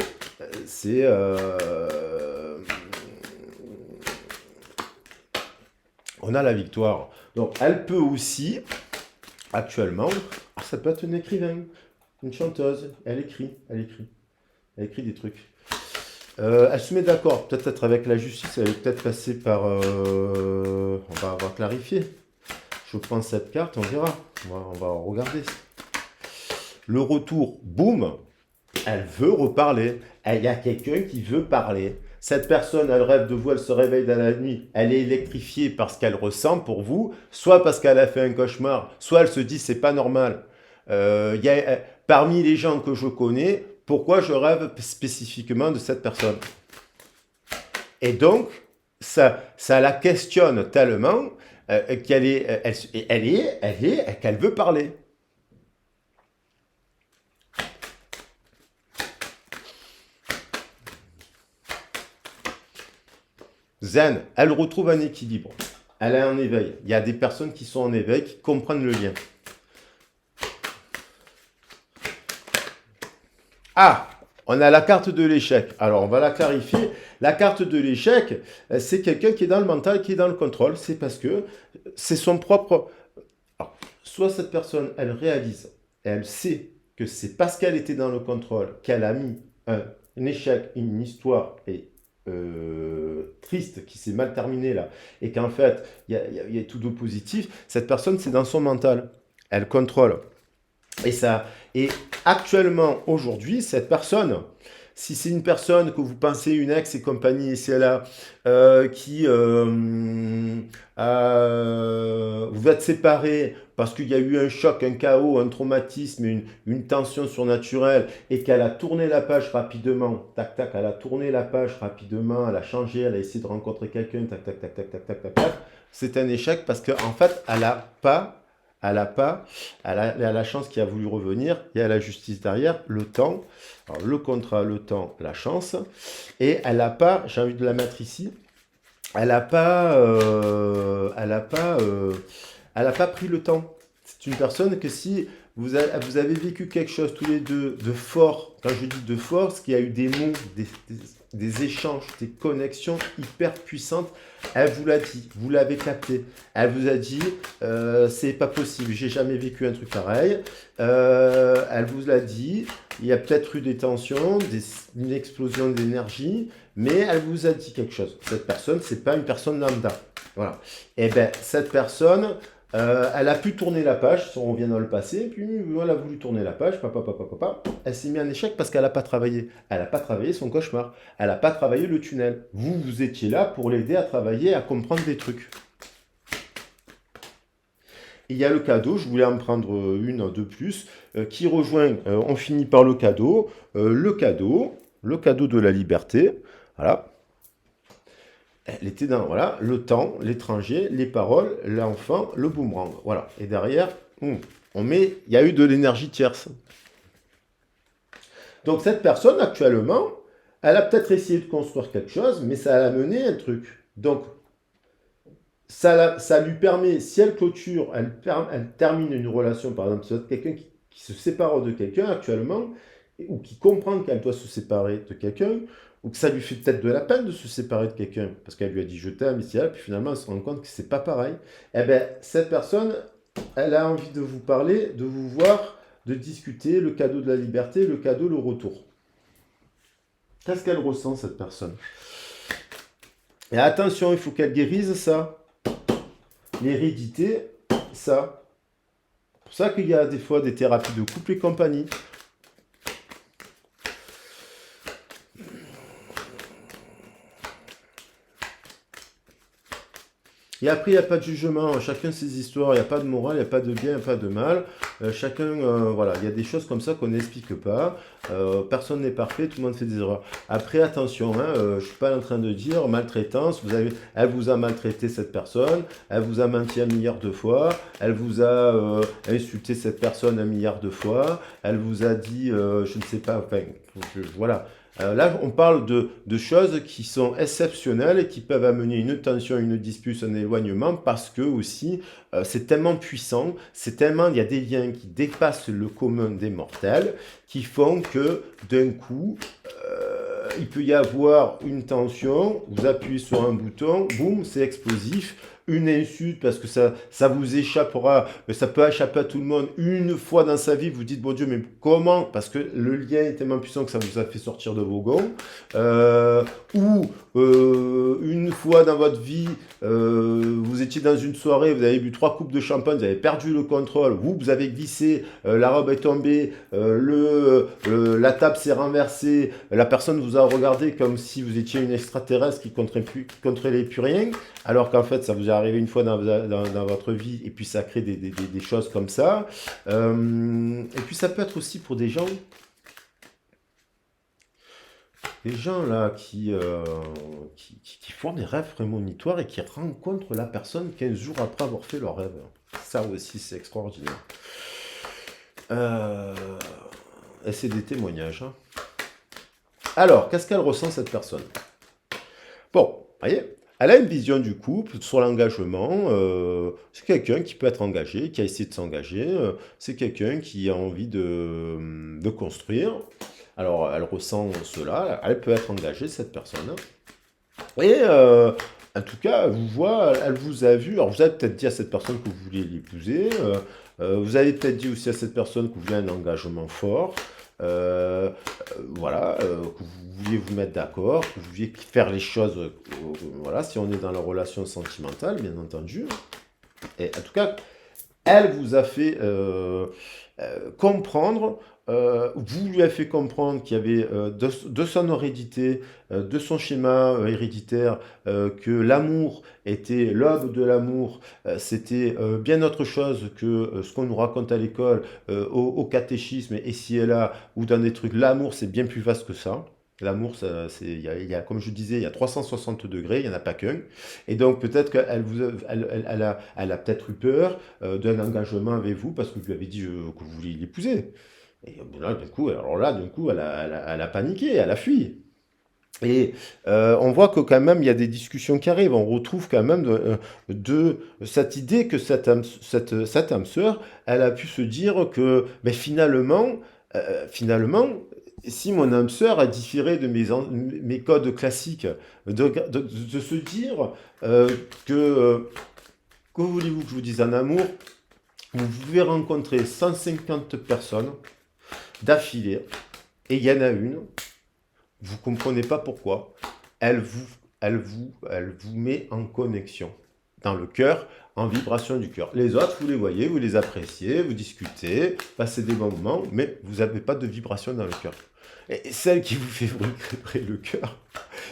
A: c'est... on a la victoire. Donc, elle peut aussi, actuellement, ça peut être une écrivain, une chanteuse, elle écrit des trucs. Elle se met d'accord, peut-être avec la justice, elle est peut-être passée par... on va clarifier. Je prends cette carte, on verra. On va regarder. Le retour, boum, elle veut reparler. Il y a quelqu'un qui veut parler. Cette personne, elle rêve de vous, elle se réveille dans la nuit, elle est électrifiée parce qu'elle ressent pour vous, soit parce qu'elle a fait un cauchemar, soit elle se dit c'est pas normal. Parmi les gens que je connais, pourquoi je rêve spécifiquement de cette personne? Et donc, ça la questionne tellement qu'elle veut parler. zen, elle retrouve un équilibre. Elle est en éveil. Il y a des personnes qui sont en éveil, qui comprennent le lien. Ah, on a la carte de l'échec. Alors, on va la clarifier. La carte de l'échec, c'est quelqu'un qui est dans le mental, qui est dans le contrôle. C'est parce que c'est son propre... Alors, soit cette personne, elle réalise, elle sait que c'est parce qu'elle était dans le contrôle qu'elle a mis un échec, une histoire et triste qui s'est mal terminée là, et qu'en fait, il y a tout de positif. Cette personne, c'est dans son mental. Elle contrôle. Et ça, et actuellement, aujourd'hui, cette personne, si c'est une personne que vous pensez une ex et compagnie, et c'est là, qui vous êtes séparés parce qu'il y a eu un choc, un chaos, un traumatisme, une tension surnaturelle, et qu'elle a tourné la page rapidement, tac tac, elle a tourné la page rapidement, elle a changé, elle a essayé de rencontrer quelqu'un, tac tac tac tac tac tac tac tac, c'est un échec parce qu'en fait, elle a pas, elle a la chance qui a voulu revenir, il y a la justice derrière, le temps, alors le contrat, le temps, la chance, et elle n'a pas, j'ai envie de la mettre ici, elle n'a pas, elle a pas pris le temps. C'est une personne que si vous avez vécu quelque chose tous les deux de fort, quand je dis de fort, c'est qu'il y a eu des mots, des échanges, des connexions hyper puissantes, elle vous l'a dit, vous l'avez capté. Elle vous a dit, c'est pas possible, j'ai jamais vécu un truc pareil. Elle vous l'a dit, il y a peut-être eu des tensions, une explosion d'énergie, mais elle vous a dit quelque chose. Cette personne, c'est pas une personne lambda. Voilà. Et bien, cette personne, elle a pu tourner la page, si on revient dans le passé, puis elle a voulu tourner la page, elle s'est mise en échec parce qu'elle n'a pas travaillé. Elle n'a pas travaillé son cauchemar. Elle n'a pas travaillé le tunnel. Vous étiez là pour l'aider à travailler, à comprendre des trucs. Et il y a le cadeau, je voulais en prendre une de plus, qui rejoint, on finit par le cadeau de la liberté. Voilà. Elle était dans, voilà, le temps, l'étranger, les paroles, l'enfant, le boomerang. Voilà. Et derrière, on met, il y a eu de l'énergie tierce. Donc cette personne, actuellement, elle a peut-être essayé de construire quelque chose, mais ça a mené un truc. Donc, ça lui permet, si elle clôture, elle termine une relation, par exemple, si quelqu'un qui se sépare de quelqu'un actuellement, ou qui comprend qu'elle doit se séparer de quelqu'un, ou que ça lui fait peut-être de la peine de se séparer de quelqu'un, parce qu'elle lui a dit je t'aime, ici, puis finalement elle se rend compte que c'est pas pareil, eh bien cette personne, elle a envie de vous parler, de vous voir, de discuter, le cadeau de la liberté, le cadeau, le retour. Qu'est-ce qu'elle ressent, cette personne? Et attention, il faut qu'elle guérisse ça. L'hérédité, ça. C'est pour ça qu'il y a des fois des thérapies de couple et compagnie. Et après, il n'y a pas de jugement, chacun ses histoires, il n'y a pas de morale, il n'y a pas de bien, il n'y a pas de mal. Chacun, voilà, il y a des choses comme ça qu'on n'explique pas. Personne n'est parfait, tout le monde fait des erreurs. Après, attention, je ne suis pas en train de dire maltraitance, elle vous a maltraité cette personne, elle vous a menti 1 milliard de fois, elle vous a insulté cette personne 1 milliard de fois, elle vous a dit, je ne sais pas, enfin, voilà. Là, on parle de choses qui sont exceptionnelles et qui peuvent amener une tension, une dispute, un éloignement parce que aussi, c'est tellement puissant, il y a des liens qui dépassent le commun des mortels qui font que d'un coup, il peut y avoir une tension, vous appuyez sur un bouton, boum, c'est explosif. Une insulte parce que ça vous échappera, mais ça peut échapper à tout le monde une fois dans sa vie. Vous dites, bon Dieu, mais comment? Parce que le lien est tellement puissant que ça vous a fait sortir de vos gonds. Ou une fois dans votre vie, vous étiez dans une soirée, vous avez bu 3 coupes de champagne, vous avez perdu le contrôle, vous avez glissé, la robe est tombée, la table s'est renversée, la personne vous a regardé comme si vous étiez une extraterrestre qui contrôlait plus rien, alors qu'en fait, ça vous est arrivé une fois dans votre vie, et puis ça crée des choses comme ça. Et puis ça peut être aussi pour des gens là qui font des rêves prémonitoires et qui rencontrent la personne 15 jours après avoir fait leur rêve. Ça aussi, c'est extraordinaire. Et c'est des témoignages. Alors, qu'est-ce qu'elle ressent, cette personne? Bon, voyez, Elle a une vision du couple, sur l'engagement. C'est quelqu'un qui peut être engagé, qui a essayé de s'engager. C'est quelqu'un qui a envie de construire. Alors, elle ressent cela. Elle peut être engagée, cette personne. Et en tout cas, elle vous voit, elle vous a vu. Alors, vous avez peut-être dit à cette personne que vous vouliez l'épouser. Vous avez peut-être dit aussi à cette personne que vous voulez un engagement fort. Voilà, que vous vouliez vous mettre d'accord, que vous vouliez faire les choses, voilà, si on est dans la relation sentimentale, bien entendu. Et en tout cas, elle vous a fait comprendre, vous lui avez fait comprendre qu'il y avait de son hérédité, de son schéma héréditaire, que l'amour était l'aube de l'amour, c'était bien autre chose que ce qu'on nous raconte à l'école, au catéchisme, et ci et là, ou dans des trucs. L'amour, c'est bien plus vaste que ça. L'amour, comme je disais, il y a 360 degrés, il n'y en a pas qu'un. Et donc, peut-être qu'elle elle a peut-être eu peur d'un engagement avec vous parce que vous lui avez dit que vous vouliez l'épouser. Et là, du coup, alors là, du coup, elle a paniqué, elle a fui. Et on voit que quand même, il y a des discussions qui arrivent. On retrouve quand même de cette idée que cette âme sœur, elle a pu se dire que ben, finalement, si mon âme sœur a différé de mes codes classiques, de se dire que voulez-vous que je vous dise en amour, vous pouvez rencontrer 150 personnes d'affilée, et il y en a une, vous ne comprenez pas pourquoi, elle vous met en connexion dans le cœur, en vibration du cœur. Les autres, vous les voyez, vous les appréciez, vous discutez, passez des bons moments, mais vous n'avez pas de vibration dans le cœur. Et celle qui vous fait vibrer le cœur,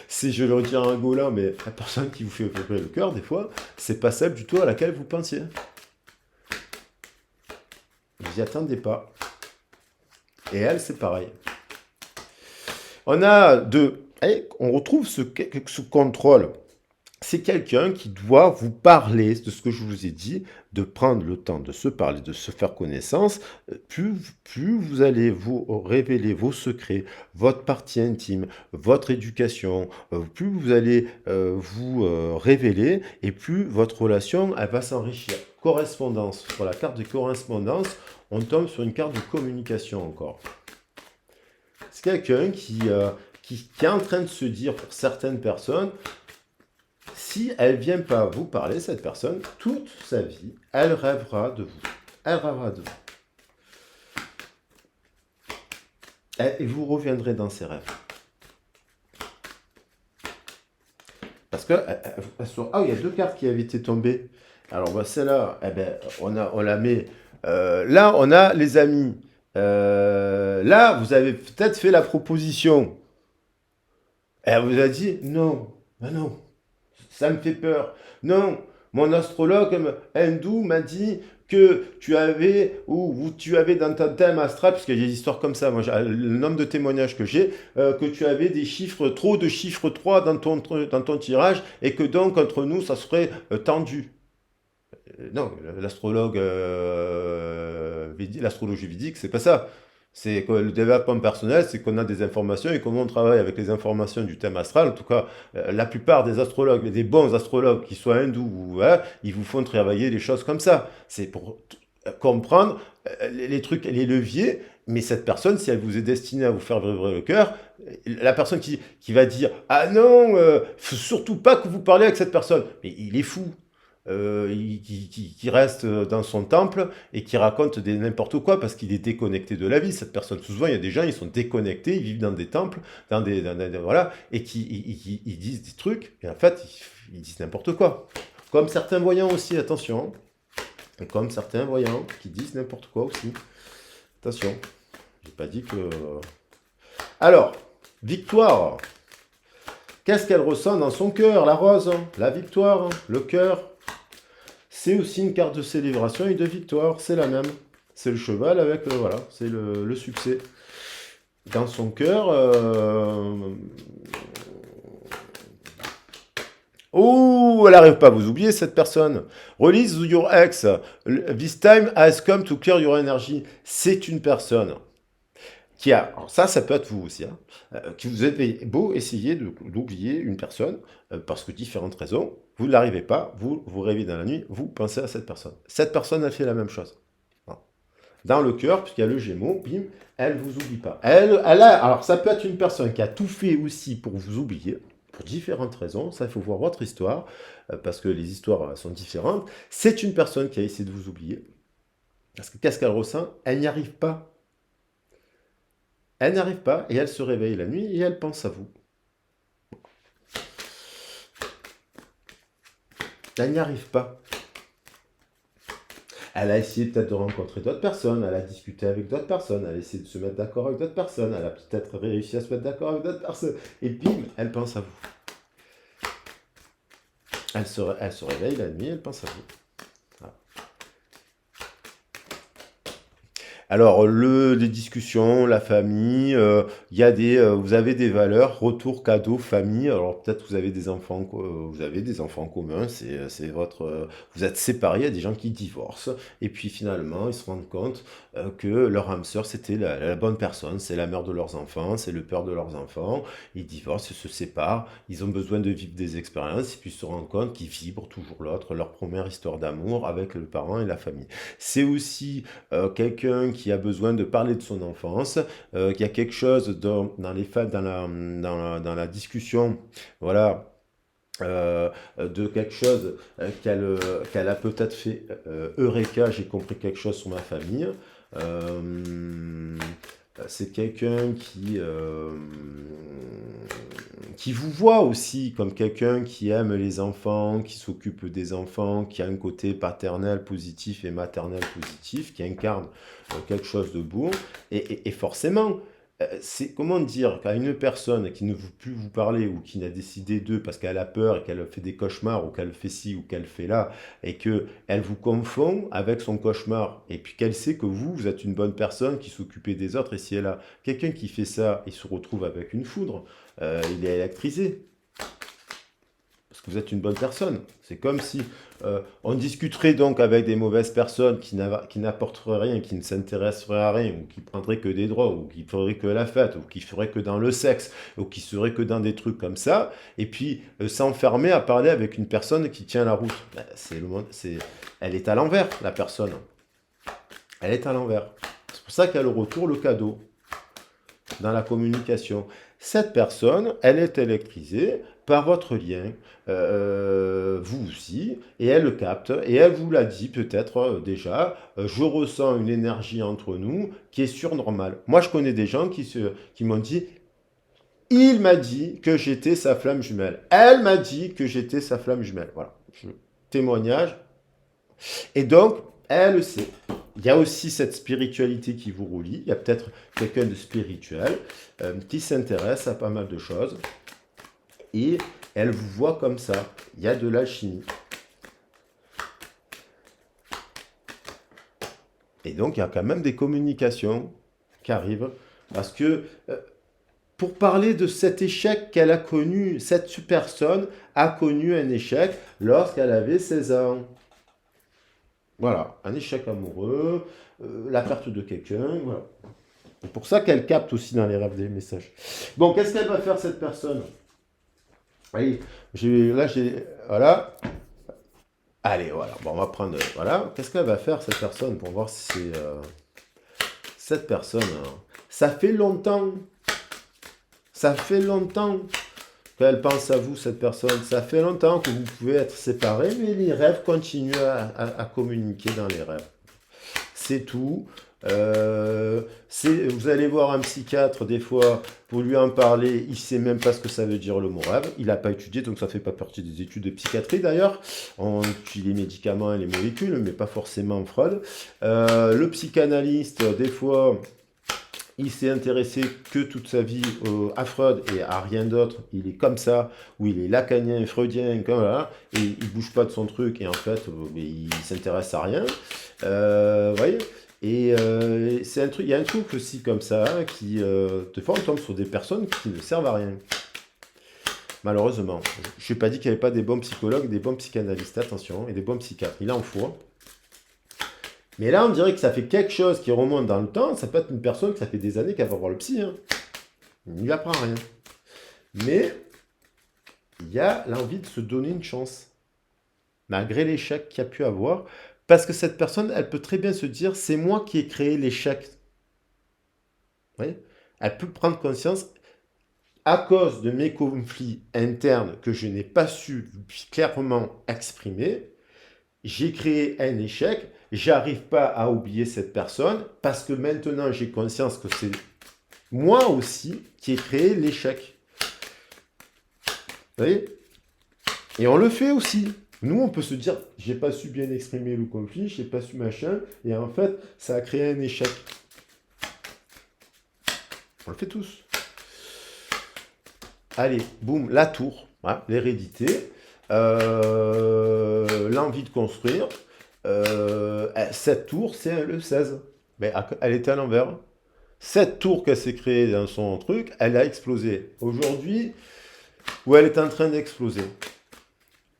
A: c'est, je le redis en rigolant, mais la personne qui vous fait vibrer le cœur, des fois, c'est pas celle du tout à laquelle vous pensiez. Vous n'y attendez pas. Et elle, c'est pareil. On retrouve ce contrôle. C'est quelqu'un qui doit vous parler de ce que je vous ai dit, de prendre le temps de se parler, de se faire connaissance. Plus vous allez vous révéler vos secrets, votre partie intime, votre éducation, plus vous allez vous révéler, et plus votre relation, elle va s'enrichir. Correspondance. Sur la carte de correspondance, on tombe sur une carte de communication encore. C'est quelqu'un qui est en train de se dire, pour certaines personnes, si elle ne vient pas vous parler, cette personne, toute sa vie, elle rêvera de vous. Elle rêvera de vous. Et vous reviendrez dans ses rêves. Parce que, il y a deux cartes qui avaient été tombées. Alors, celle-là, on la met. Là, on a les amis. Là, vous avez peut-être fait la proposition. Elle vous a dit, non, non, ça me fait peur. Non, mon astrologue hindou m'a dit que tu avais, ou tu avais dans ton thème astral, parce qu'il y a des histoires comme ça, moi, le nombre de témoignages que j'ai, que tu avais des chiffres, trop de chiffres 3 dans ton tirage, et que donc, entre nous, ça serait tendu. Non, l'astrologie védique, c'est pas ça. C'est que le développement personnel, c'est qu'on a des informations et qu'on travaille avec les informations du thème astral. En tout cas, la plupart des astrologues, des bons astrologues, qu'ils soient hindous ou ils vous font travailler les choses comme ça. C'est pour comprendre les trucs, les leviers. Mais cette personne, si elle vous est destinée à vous faire vibrer le cœur, la personne qui va dire ah non, faut surtout pas que vous parlez avec cette personne. Mais il est fou. Qui reste dans son temple et qui raconte n'importe quoi parce qu'il est déconnecté de la vie. Cette personne, souvent, il y a des gens, ils sont déconnectés, ils vivent dans des temples, voilà, et ils disent des trucs, et en fait, ils disent n'importe quoi. Comme certains voyants aussi, attention. Et comme certains voyants qui disent n'importe quoi aussi. Attention. J'ai pas dit que... Alors, victoire. Qu'est-ce qu'elle ressent dans son cœur, la rose, la victoire, le cœur? C'est aussi une carte de célébration et de victoire, c'est la même. C'est le cheval avec, voilà, c'est le succès. Dans son cœur... Oh, elle n'arrive pas à vous oublier, cette personne. Release your ex. This time has come to clear your energy. C'est une personne alors ça peut être vous aussi, hein, que vous avez beau essayer d'oublier une personne, parce que différentes raisons, vous ne l'arrivez pas, vous vous réveillez dans la nuit, vous pensez à cette personne. Cette personne, elle fait la même chose. Voilà. Dans le cœur, puisqu'il y a le Gémeaux, bim, elle vous oublie pas. Alors ça peut être une personne qui a tout fait aussi pour vous oublier, pour différentes raisons. Ça, il faut voir votre histoire, parce que les histoires sont différentes. C'est une personne qui a essayé de vous oublier. Parce que qu'est-ce qu'elle ressent? Elle n'y arrive pas. Elle n'arrive pas et elle se réveille la nuit et elle pense à vous. Elle n'y arrive pas. Elle a essayé peut-être de rencontrer d'autres personnes, elle a discuté avec d'autres personnes, elle a essayé de se mettre d'accord avec d'autres personnes, elle a peut-être réussi à se mettre d'accord avec d'autres personnes. Et bim, elle pense à vous. Elle se réveille la nuit, elle pense à vous. Voilà. Alors, les discussions, la famille, il y a vous avez des valeurs, retour, cadeau, famille. Alors, peut-être vous avez des enfants, vous avez des enfants en commun, c'est vous êtes séparés, il y a des gens qui divorcent. Et puis, finalement, ils se rendent compte que leur âme sœur, c'était la bonne personne, c'est la mère de leurs enfants, c'est le père de leurs enfants. Ils divorcent, ils se séparent, ils ont besoin de vivre des expériences, et puis ils se rendent compte qu'ils vibrent toujours l'autre, leur première histoire d'amour avec le parent et la famille. C'est aussi quelqu'un qui a besoin de parler de son enfance, qu'il y a quelque chose dans les faits, dans la discussion, voilà, de quelque chose qu'elle a peut-être fait, Eureka, j'ai compris quelque chose sur ma famille. Euh, c'est quelqu'un qui vous voit aussi comme quelqu'un qui aime les enfants, qui s'occupe des enfants, qui a un côté paternel positif et maternel positif, qui incarne quelque chose de beau. Et forcément, c'est comment dire, qu'à une personne qui ne veut plus vous parler ou qui n'a décidé d'eux parce qu'elle a peur et qu'elle fait des cauchemars ou qu'elle fait ci ou qu'elle fait là et que elle vous confond avec son cauchemar et puis qu'elle sait que vous êtes une bonne personne qui s'occupait des autres et si elle a quelqu'un qui fait ça, il se retrouve avec une foudre, il est électrisé parce que vous êtes une bonne personne. C'est comme si on discuterait donc avec des mauvaises personnes qui n'apporteraient rien, qui ne s'intéresseraient à rien, ou qui prendraient que des drogues, ou qui feraient que la fête, ou qui feraient que dans le sexe, ou qui seraient que dans des trucs comme ça, et puis s'enfermer à parler avec une personne qui tient la route. Ben, elle est à l'envers, la personne. Elle est à l'envers. C'est pour ça qu'il y a le retour, le cadeau, dans la communication. Cette personne, elle est électrisée par votre lien, vous aussi, et elle le capte, et elle vous l'a dit peut-être déjà, je ressens une énergie entre nous qui est surnormale. Moi, je connais des gens qui m'ont dit, il m'a dit que j'étais sa flamme jumelle. Elle m'a dit que j'étais sa flamme jumelle. Voilà, témoignage. Et donc, elle le sait. Il y a aussi cette spiritualité qui vous relie. Il y a peut-être quelqu'un de spirituel qui s'intéresse à pas mal de choses. Et elle vous voit comme ça. Il y a de l'alchimie. Et donc, il y a quand même des communications qui arrivent. Parce que pour parler de cet échec qu'elle a connu, cette personne a connu un échec lorsqu'elle avait 16 ans. Voilà, un échec amoureux, la perte de quelqu'un, voilà. C'est pour ça qu'elle capte aussi dans les rêves des messages. Bon, qu'est-ce qu'elle va faire cette personne? Oui, voilà. Allez, voilà, bon, on va prendre, voilà. Qu'est-ce qu'elle va faire cette personne pour voir si c'est cette personne, hein. Ça fait longtemps qu'elle pense à vous, cette personne. Ça fait longtemps que vous pouvez être séparés, mais les rêves continuent à communiquer dans les rêves. C'est tout. Vous allez voir un psychiatre des fois pour lui en parler, il ne sait même pas ce que ça veut dire le mot rêve, il n'a pas étudié, donc ça ne fait pas partie des études de psychiatrie d'ailleurs. On étudie les médicaments et les molécules, mais pas forcément en Freud. Le psychanalyste, des fois, il s'est intéressé que toute sa vie à Freud et à rien d'autre. Il est comme ça, où il est lacanien, freudien, comme là, et il bouge pas de son truc, et en fait, il s'intéresse à rien. Vous voyez? Et c'est un truc, il y a un truc aussi comme ça, qui, des fois, on tombe sur des personnes qui ne servent à rien. Malheureusement. Je n'ai pas dit qu'il n'y avait pas des bons psychologues, des bons psychanalystes, attention, et des bons psychiatres. Il en faut. Mais là, on dirait que ça fait quelque chose qui remonte dans le temps. Ça peut être une personne que ça fait des années qu'elle va voir le psy, hein. Il n'y apprend rien. Mais il y a l'envie de se donner une chance, malgré l'échec qu'il y a pu avoir. Parce que cette personne, elle peut très bien se dire, c'est moi qui ai créé l'échec. Vous voyez. Elle peut prendre conscience, à cause de mes conflits internes que je n'ai pas su clairement exprimer, j'ai créé un échec, j'arrive pas à oublier cette personne, parce que maintenant j'ai conscience que c'est moi aussi qui ai créé l'échec. Vous voyez? Et on le fait aussi. Nous, on peut se dire, j'ai pas su bien exprimer le conflit, j'ai pas su machin, et en fait, ça a créé un échec. On le fait tous. Allez, boum, la tour, voilà, l'hérédité, l'envie de construire. Cette tour, c'est le 16. Mais elle était à l'envers. Cette tour qu'elle s'est créée dans son truc, elle a explosé. Aujourd'hui, où elle est en train d'exploser.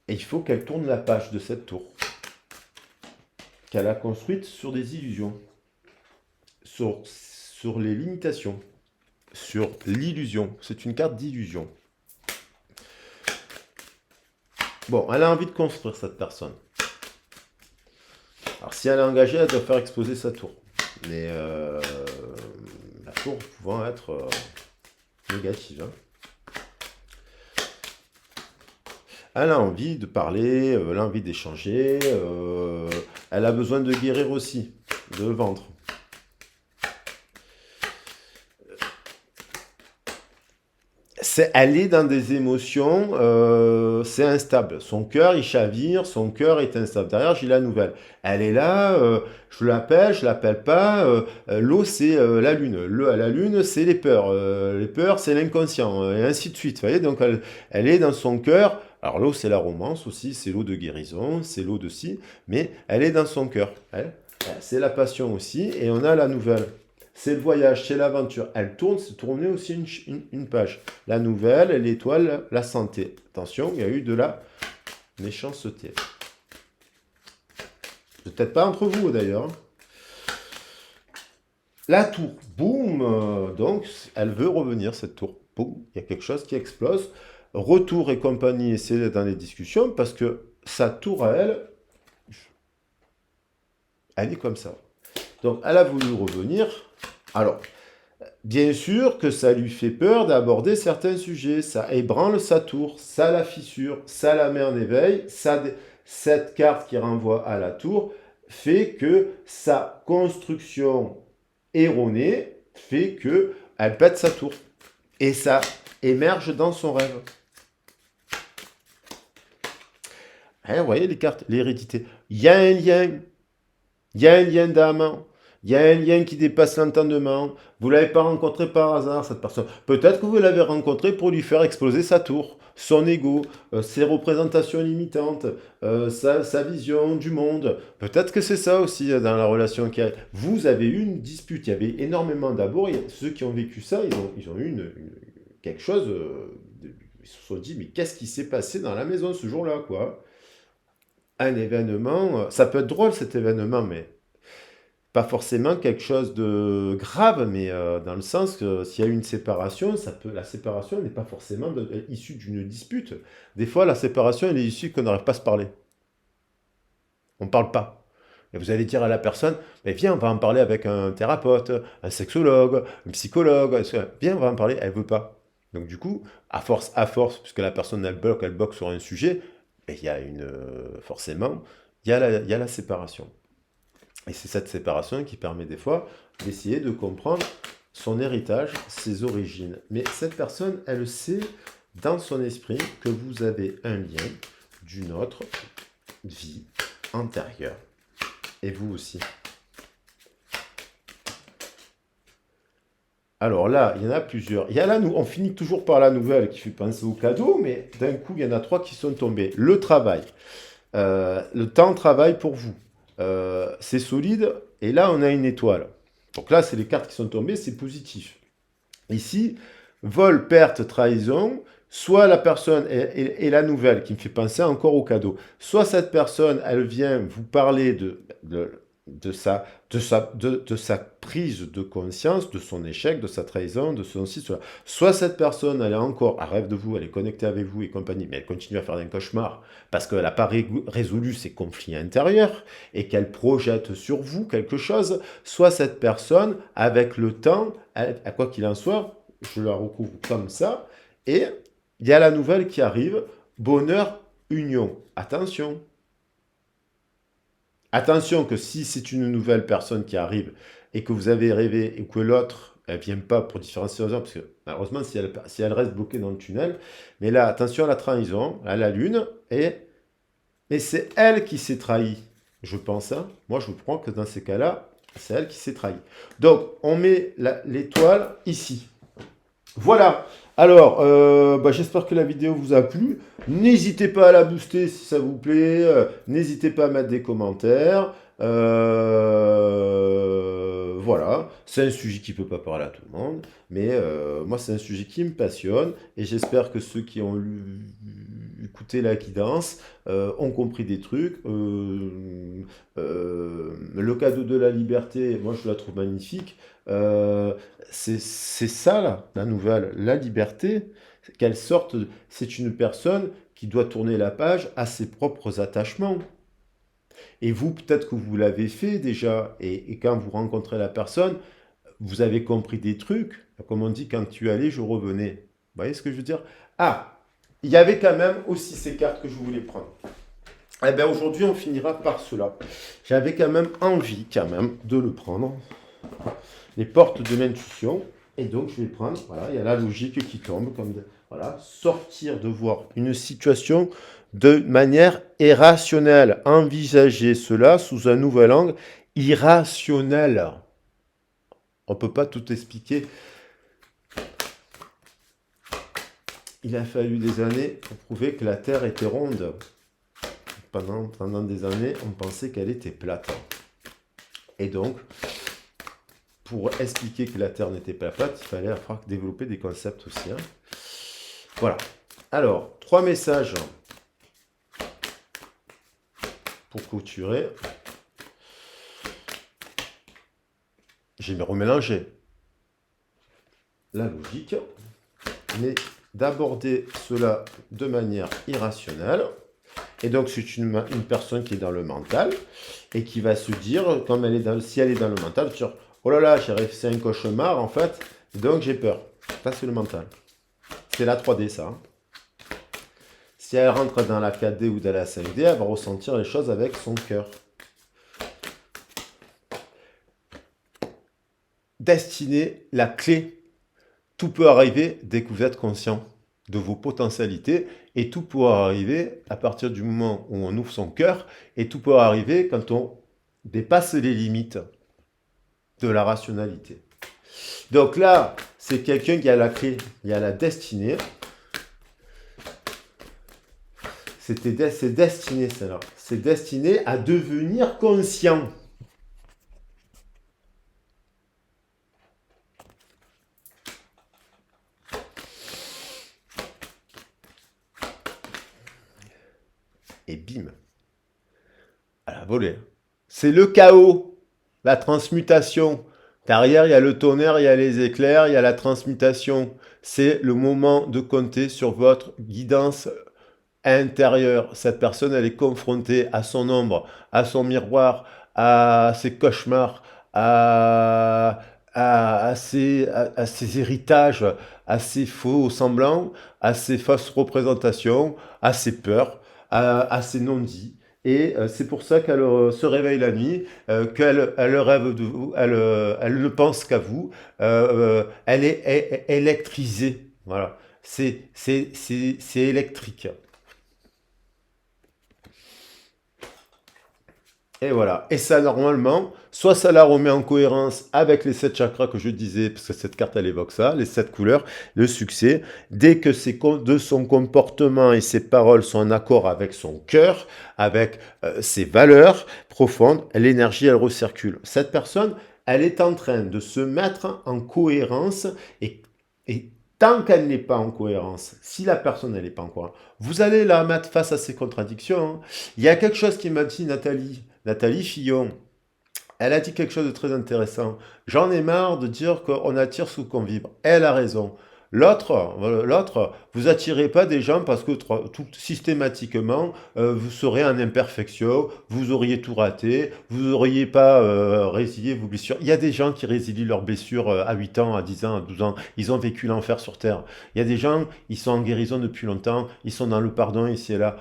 A: Et il faut qu'elle tourne la page de cette tour. Qu'elle a construite sur des illusions. Sur les limitations. Sur l'illusion. C'est une carte d'illusion. Bon, elle a envie de construire cette personne. Alors si elle est engagée, elle doit faire exploser sa tour. Mais la tour pouvant être négative. Hein. Elle a envie de parler, elle a envie d'échanger, elle a besoin de guérir aussi, de ventre. Elle est dans des émotions, c'est instable. Son cœur, il chavire, son cœur est instable. Derrière, j'ai la nouvelle. Elle est là, je l'appelle pas. L'eau, c'est la lune. La lune, c'est les peurs. Les peurs, c'est l'inconscient, et ainsi de suite. Vous voyez, donc elle est dans son cœur. Alors l'eau, c'est la romance aussi, c'est l'eau de guérison, c'est l'eau de ci, mais elle est dans son cœur. C'est la passion aussi, et on a la nouvelle. C'est le voyage, c'est l'aventure. Elle tourne, c'est tourner aussi une page. La nouvelle, l'étoile, la santé. Attention, il y a eu de la méchanceté. Peut-être pas entre vous d'ailleurs. La tour, boum, donc elle veut revenir cette tour. Boum, il y a quelque chose qui explose. Retour et compagnie, c'est dans les discussions parce que sa tour à elle est comme ça. Donc elle a voulu revenir. Alors, bien sûr que ça lui fait peur d'aborder certains sujets, ça ébranle sa tour, ça la fissure, ça la met en éveil, cette carte qui renvoie à la tour fait que sa construction erronée fait que elle pète sa tour. Et ça émerge dans son rêve. Vous voyez les cartes, l'hérédité. Il y a un lien. Il y a un lien d'âme. Il y a un lien qui dépasse l'entendement. Vous ne l'avez pas rencontré par hasard, cette personne. Peut-être que vous l'avez rencontré pour lui faire exploser sa tour, son ego, ses représentations limitantes, sa vision du monde. Peut-être que c'est ça aussi dans la relation qui a. Vous avez eu une dispute. Il y avait énormément d'abord. Ceux qui ont vécu ça, ils ont eu quelque chose. Ils se sont dit, mais qu'est-ce qui s'est passé dans la maison ce jour-là, quoi? Un événement, ça peut être drôle cet événement, mais pas forcément quelque chose de grave, mais dans le sens que s'il y a une séparation, la séparation n'est pas forcément issue d'une dispute. Des fois, la séparation, elle est issue qu'on n'arrive pas à se parler. On ne parle pas. Et vous allez dire à la personne, mais viens, on va en parler avec un thérapeute, un sexologue, un psychologue. Viens, on va en parler. Elle ne veut pas. Donc du coup, à force, puisque la personne, elle bloque sur un sujet, et il y a forcément, il y a la séparation. Et c'est cette séparation qui permet des fois d'essayer de comprendre son héritage, ses origines. Mais cette personne, elle sait dans son esprit que vous avez un lien d'une autre vie antérieure. Et vous aussi. Alors là, il y en a plusieurs. Il y a on finit toujours par la nouvelle qui fait penser au cadeau, mais d'un coup, il y en a 3 qui sont tombés. Le travail. Le temps travaille pour vous. C'est solide. Et là, on a une étoile. Donc là, c'est les cartes qui sont tombées, c'est positif. Ici, vol, perte, trahison. Soit la personne est la nouvelle qui me fait penser encore au cadeau. Soit cette personne, elle vient vous parler de sa prise de conscience, de son échec, de sa trahison, de son ci, cela. Soit cette personne, elle rêve de vous, elle est connectée avec vous et compagnie, mais elle continue à faire des cauchemars parce qu'elle n'a pas résolu ses conflits intérieurs et qu'elle projette sur vous quelque chose. Soit cette personne, avec le temps, à quoi qu'il en soit, je la recouvre comme ça, et il y a la nouvelle qui arrive, bonheur, union. Attention. Attention que si c'est une nouvelle personne qui arrive et que vous avez rêvé et que l'autre, elle vient pas pour différentes raisons, parce que malheureusement, si elle reste bloquée dans le tunnel, mais là, attention à la trahison, à la lune, et c'est elle qui s'est trahie, je pense. Hein. Moi, je vous prends que dans ces cas-là, c'est elle qui s'est trahie. Donc, on met l'étoile ici. Voilà. Alors, j'espère que la vidéo vous a plu. N'hésitez pas à la booster si ça vous plaît. N'hésitez pas à mettre des commentaires. Voilà. C'est un sujet qui ne peut pas parler à tout le monde. Mais moi, c'est un sujet qui me passionne. Et j'espère que ceux qui ont écouté la guidance ont compris des trucs. Le cadeau de la liberté, moi, je la trouve magnifique. C'est ça, là, la nouvelle, la liberté, qu'elle sorte, c'est une personne qui doit tourner la page à ses propres attachements. Et vous, peut-être que vous l'avez fait déjà, et quand vous rencontrez la personne, vous avez compris des trucs, comme on dit, quand tu allais, je revenais. Vous voyez ce que je veux dire? Ah, il y avait quand même aussi ces cartes que je voulais prendre. Eh bien, aujourd'hui, on finira par cela. J'avais quand même envie, de le prendre. Les portes de l'intuition. Et donc, je vais prendre, voilà, il y a la logique qui tombe, voilà, sortir de voir une situation de manière irrationnelle. Envisager cela sous un nouvel angle irrationnel. On ne peut pas tout expliquer. Il a fallu des années pour prouver que la Terre était ronde. Pendant des années, on pensait qu'elle était plate. Et donc, pour expliquer que la Terre n'était pas plate, il fallait développer des concepts aussi. Hein. Voilà. Alors, 3 messages pour clôturer. J'ai remélangé la logique, mais d'aborder cela de manière irrationnelle. Et donc, c'est une personne qui est dans le mental et qui va se dire, comme si elle est dans le mental, sur oh là là, c'est un cauchemar en fait, donc j'ai peur. Ça, c'est le mental. C'est la 3D, ça. Hein. Si elle rentre dans la 4D ou dans la 5D, elle va ressentir les choses avec son cœur. Destinée, la clé. Tout peut arriver dès que vous êtes conscient de vos potentialités et tout pourra arriver à partir du moment où on ouvre son cœur et tout peut arriver quand on dépasse les limites de la rationalité. Donc là, c'est quelqu'un qui a la clé, il y a la destinée. C'est destiné, celle-là. C'est destiné à devenir conscient. Et bim, à la volée. C'est le chaos, la transmutation. Derrière, il y a le tonnerre, il y a les éclairs, il y a la transmutation. C'est le moment de compter sur votre guidance intérieure. Cette personne, elle est confrontée à son ombre, à son miroir, à ses cauchemars, à ses héritages, à ses faux semblants, à ses fausses représentations, à ses peurs, à ses non-dits. Et c'est pour ça qu'elle se réveille la nuit, qu'elle rêve de vous, elle ne pense qu'à vous, elle est électrisée. Voilà, c'est électrique. Et voilà. Et ça, normalement, soit ça la remet en cohérence avec les 7 chakras que je disais, parce que cette carte, elle évoque ça, les 7 couleurs, le succès. Dès que de son comportement et ses paroles sont en accord avec son cœur, avec ses valeurs profondes, l'énergie, elle recircule. Cette personne, elle est en train de se mettre en cohérence et tant qu'elle n'est pas en cohérence, si la personne n'est pas en cohérence, vous allez la mettre face à ses contradictions. Hein. Il y a quelque chose qui m'a dit Nathalie Fillon, Elle a dit quelque chose de très intéressant. J'en ai marre de dire qu'on attire ce qu'on vibre. Elle a raison. L'autre, vous attirez pas des gens parce que tout systématiquement, vous serez en imperfection, vous auriez tout raté, vous n'auriez pas résilié vos blessures. Il y a des gens qui résilient leurs blessures à 8 ans, à 10 ans, à 12 ans. Ils ont vécu l'enfer sur Terre. Il y a des gens, ils sont en guérison depuis longtemps, ils sont dans le pardon ici et là.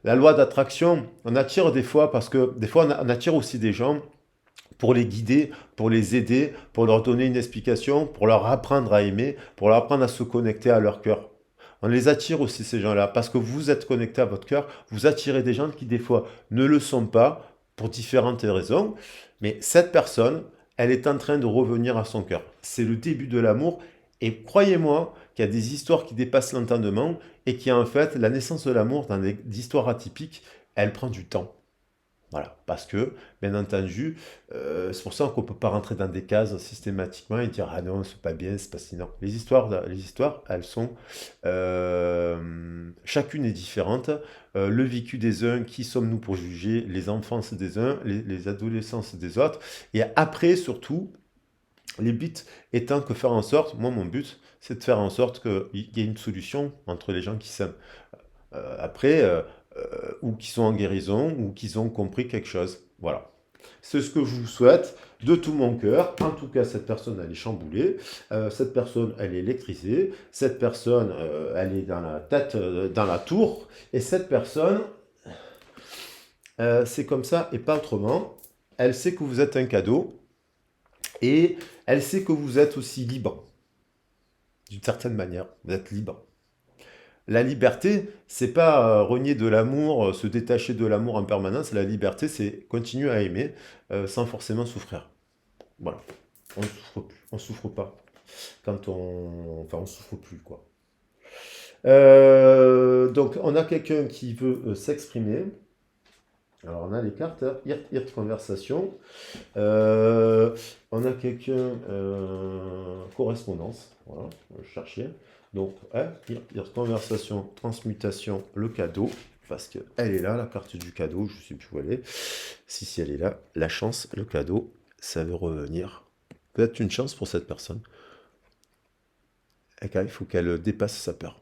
A: La loi d'attraction, on attire des fois parce que des fois on attire aussi des gens pour les guider, pour les aider, pour leur donner une explication, pour leur apprendre à aimer, pour leur apprendre à se connecter à leur cœur. On les attire aussi, ces gens-là, parce que vous êtes connecté à votre cœur, vous attirez des gens qui, des fois, ne le sont pas, pour différentes raisons, mais cette personne, elle est en train de revenir à son cœur. C'est le début de l'amour, et croyez-moi qu'il y a des histoires qui dépassent l'entendement, et qui, en fait, la naissance de l'amour, dans des histoires atypiques, elle prend du temps. Voilà, parce que, bien entendu, c'est pour ça qu'on ne peut pas rentrer dans des cases systématiquement et dire ah non, c'est pas bien, c'est pas si non. Les histoires, elles sont chacune est différente. Le vécu des uns, qui sommes-nous pour juger? Les enfances des uns, les adolescences des autres. Et après, surtout, les buts étant que faire en sorte, moi mon but, c'est de faire en sorte qu'il y ait une solution entre les gens qui s'aiment. Après, ou qui sont en guérison, ou qui ont compris quelque chose. Voilà. C'est ce que je vous souhaite de tout mon cœur. En tout cas, cette personne, elle est chamboulée. Cette personne, elle est électrisée. Cette personne, elle est dans la tête, dans la tour. Et cette personne, c'est comme ça et pas autrement. Elle sait que vous êtes un cadeau. Et elle sait que vous êtes aussi libre. D'une certaine manière, vous êtes libre. La liberté, c'est pas renier de l'amour, se détacher de l'amour en permanence. La liberté, c'est continuer à aimer sans forcément souffrir. Voilà. On ne souffre plus. On souffre pas. Enfin, on souffre plus, quoi. Donc, on a quelqu'un qui veut s'exprimer. Alors, on a les cartes, hein. Heart conversation. On a quelqu'un, correspondance. Voilà, on va chercher. Donc, hein, conversation, transmutation, le cadeau. Parce qu'elle est là, la carte du cadeau. Je ne sais plus où elle est. Si elle est là, la chance, le cadeau, ça veut revenir. Peut-être une chance pour cette personne. Et il faut qu'elle dépasse sa peur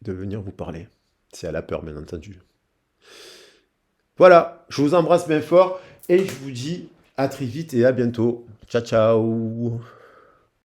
A: de venir vous parler. Si elle a peur, bien entendu. Voilà, je vous embrasse bien fort et je vous dis à très vite et à bientôt. Ciao, ciao.